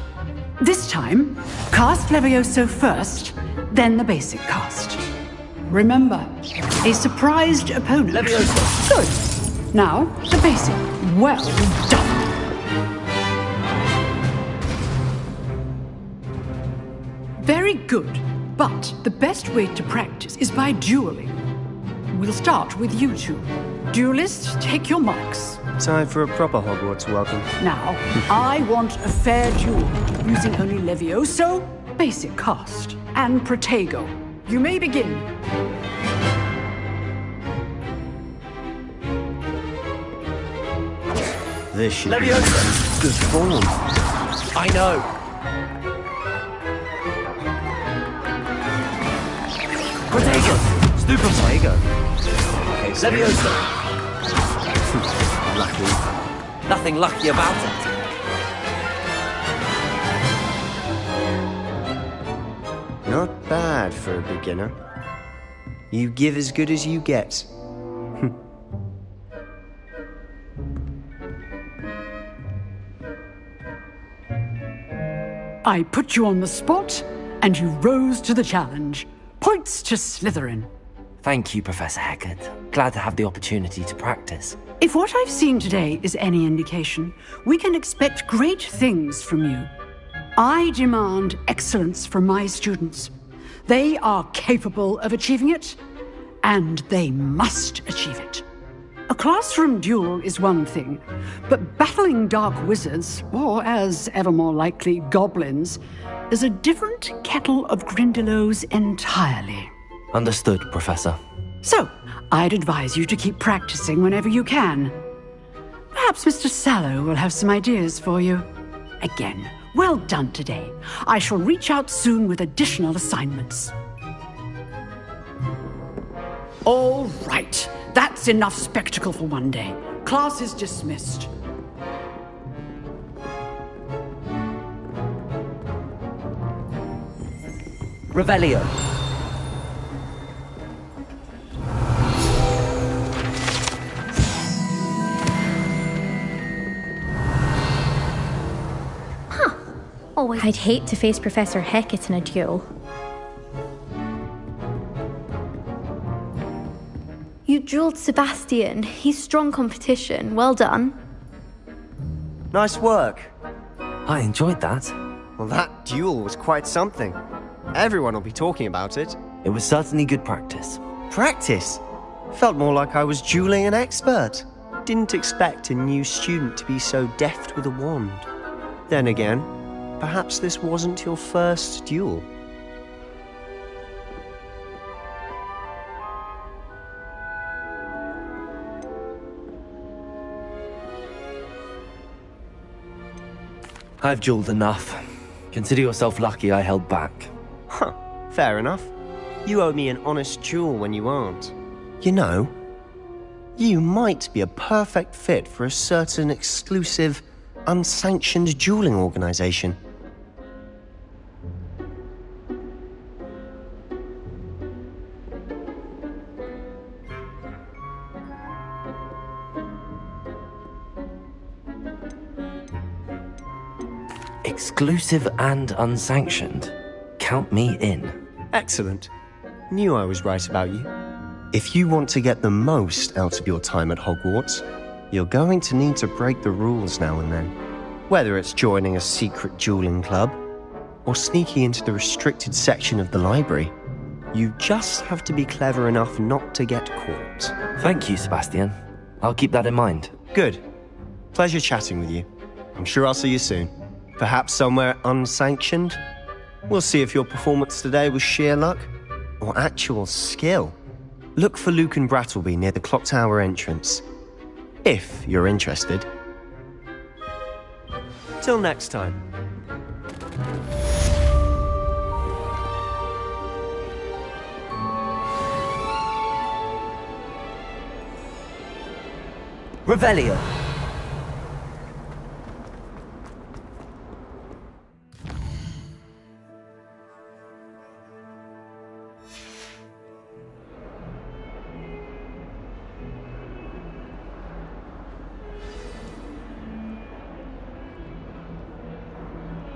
Speaker 5: This time, cast Levioso first, then the basic cast. Remember, a surprised opponent.
Speaker 19: Levioso.
Speaker 5: Good. Now, the basic. Well done. Very good, but the best way to practice is by dueling. We'll start with you two. Duelists, take your marks.
Speaker 13: Time for a proper Hogwarts welcome.
Speaker 5: Now, I want a fair duel, using only Levioso, basic cast, and Protego. You may begin.
Speaker 13: This should
Speaker 19: Levioso.
Speaker 13: be good form.
Speaker 19: I know. Protego. Stupefy.
Speaker 13: Okay,
Speaker 19: Levioso.
Speaker 13: Lucky.
Speaker 19: Nothing lucky about it.
Speaker 13: Not bad for a beginner. You give as good as you get.
Speaker 5: I put you on the spot, and you rose to the challenge. Points to Slytherin.
Speaker 1: Thank you, Professor Hecat. Glad to have the opportunity to practice.
Speaker 5: If what I've seen today is any indication, we can expect great things from you. I demand excellence from my students. They are capable of achieving it, and they must achieve it. A classroom duel is one thing, but battling dark wizards, or as ever more likely, goblins, is a different kettle of Grindylows entirely.
Speaker 1: Understood, Professor.
Speaker 5: So, I'd advise you to keep practicing whenever you can. Perhaps Mr. Sallow will have some ideas for you. Again, well done today. I shall reach out soon with additional assignments. All right. That's enough spectacle for one day. Class is dismissed.
Speaker 19: Revelio.
Speaker 11: Always. I'd hate to face Professor Hecat in a duel.
Speaker 7: You dueled Sebastian. He's strong competition. Well done.
Speaker 13: Nice work.
Speaker 1: I enjoyed that.
Speaker 13: Well, that duel was quite something. Everyone will be talking about it.
Speaker 1: It was certainly good practice.
Speaker 13: Practice? Felt more like I was dueling an expert. Didn't expect a new student to be so deft with a wand. Then again, perhaps this wasn't your first duel.
Speaker 1: I've dueled enough. Consider yourself lucky I held back.
Speaker 13: Huh, fair enough. You owe me an honest duel when you aren't. You know, you might be a perfect fit for a certain exclusive, unsanctioned dueling organization.
Speaker 1: Exclusive and unsanctioned. Count me in.
Speaker 13: Excellent. Knew I was right about you. If you want to get the most out of your time at Hogwarts, you're going to need to break the rules now and then. Whether it's joining a secret dueling club, or sneaking into the restricted section of the library, you just have to be clever enough not to get caught.
Speaker 1: Thank you, Sebastian. I'll keep that in mind.
Speaker 13: Good. Pleasure chatting with you. I'm sure I'll see you soon. Perhaps somewhere unsanctioned? We'll see if your performance today was sheer luck or actual skill. Look for Luke and Brattleby near the clock tower entrance, if you're interested. Till next time.
Speaker 19: Revelio.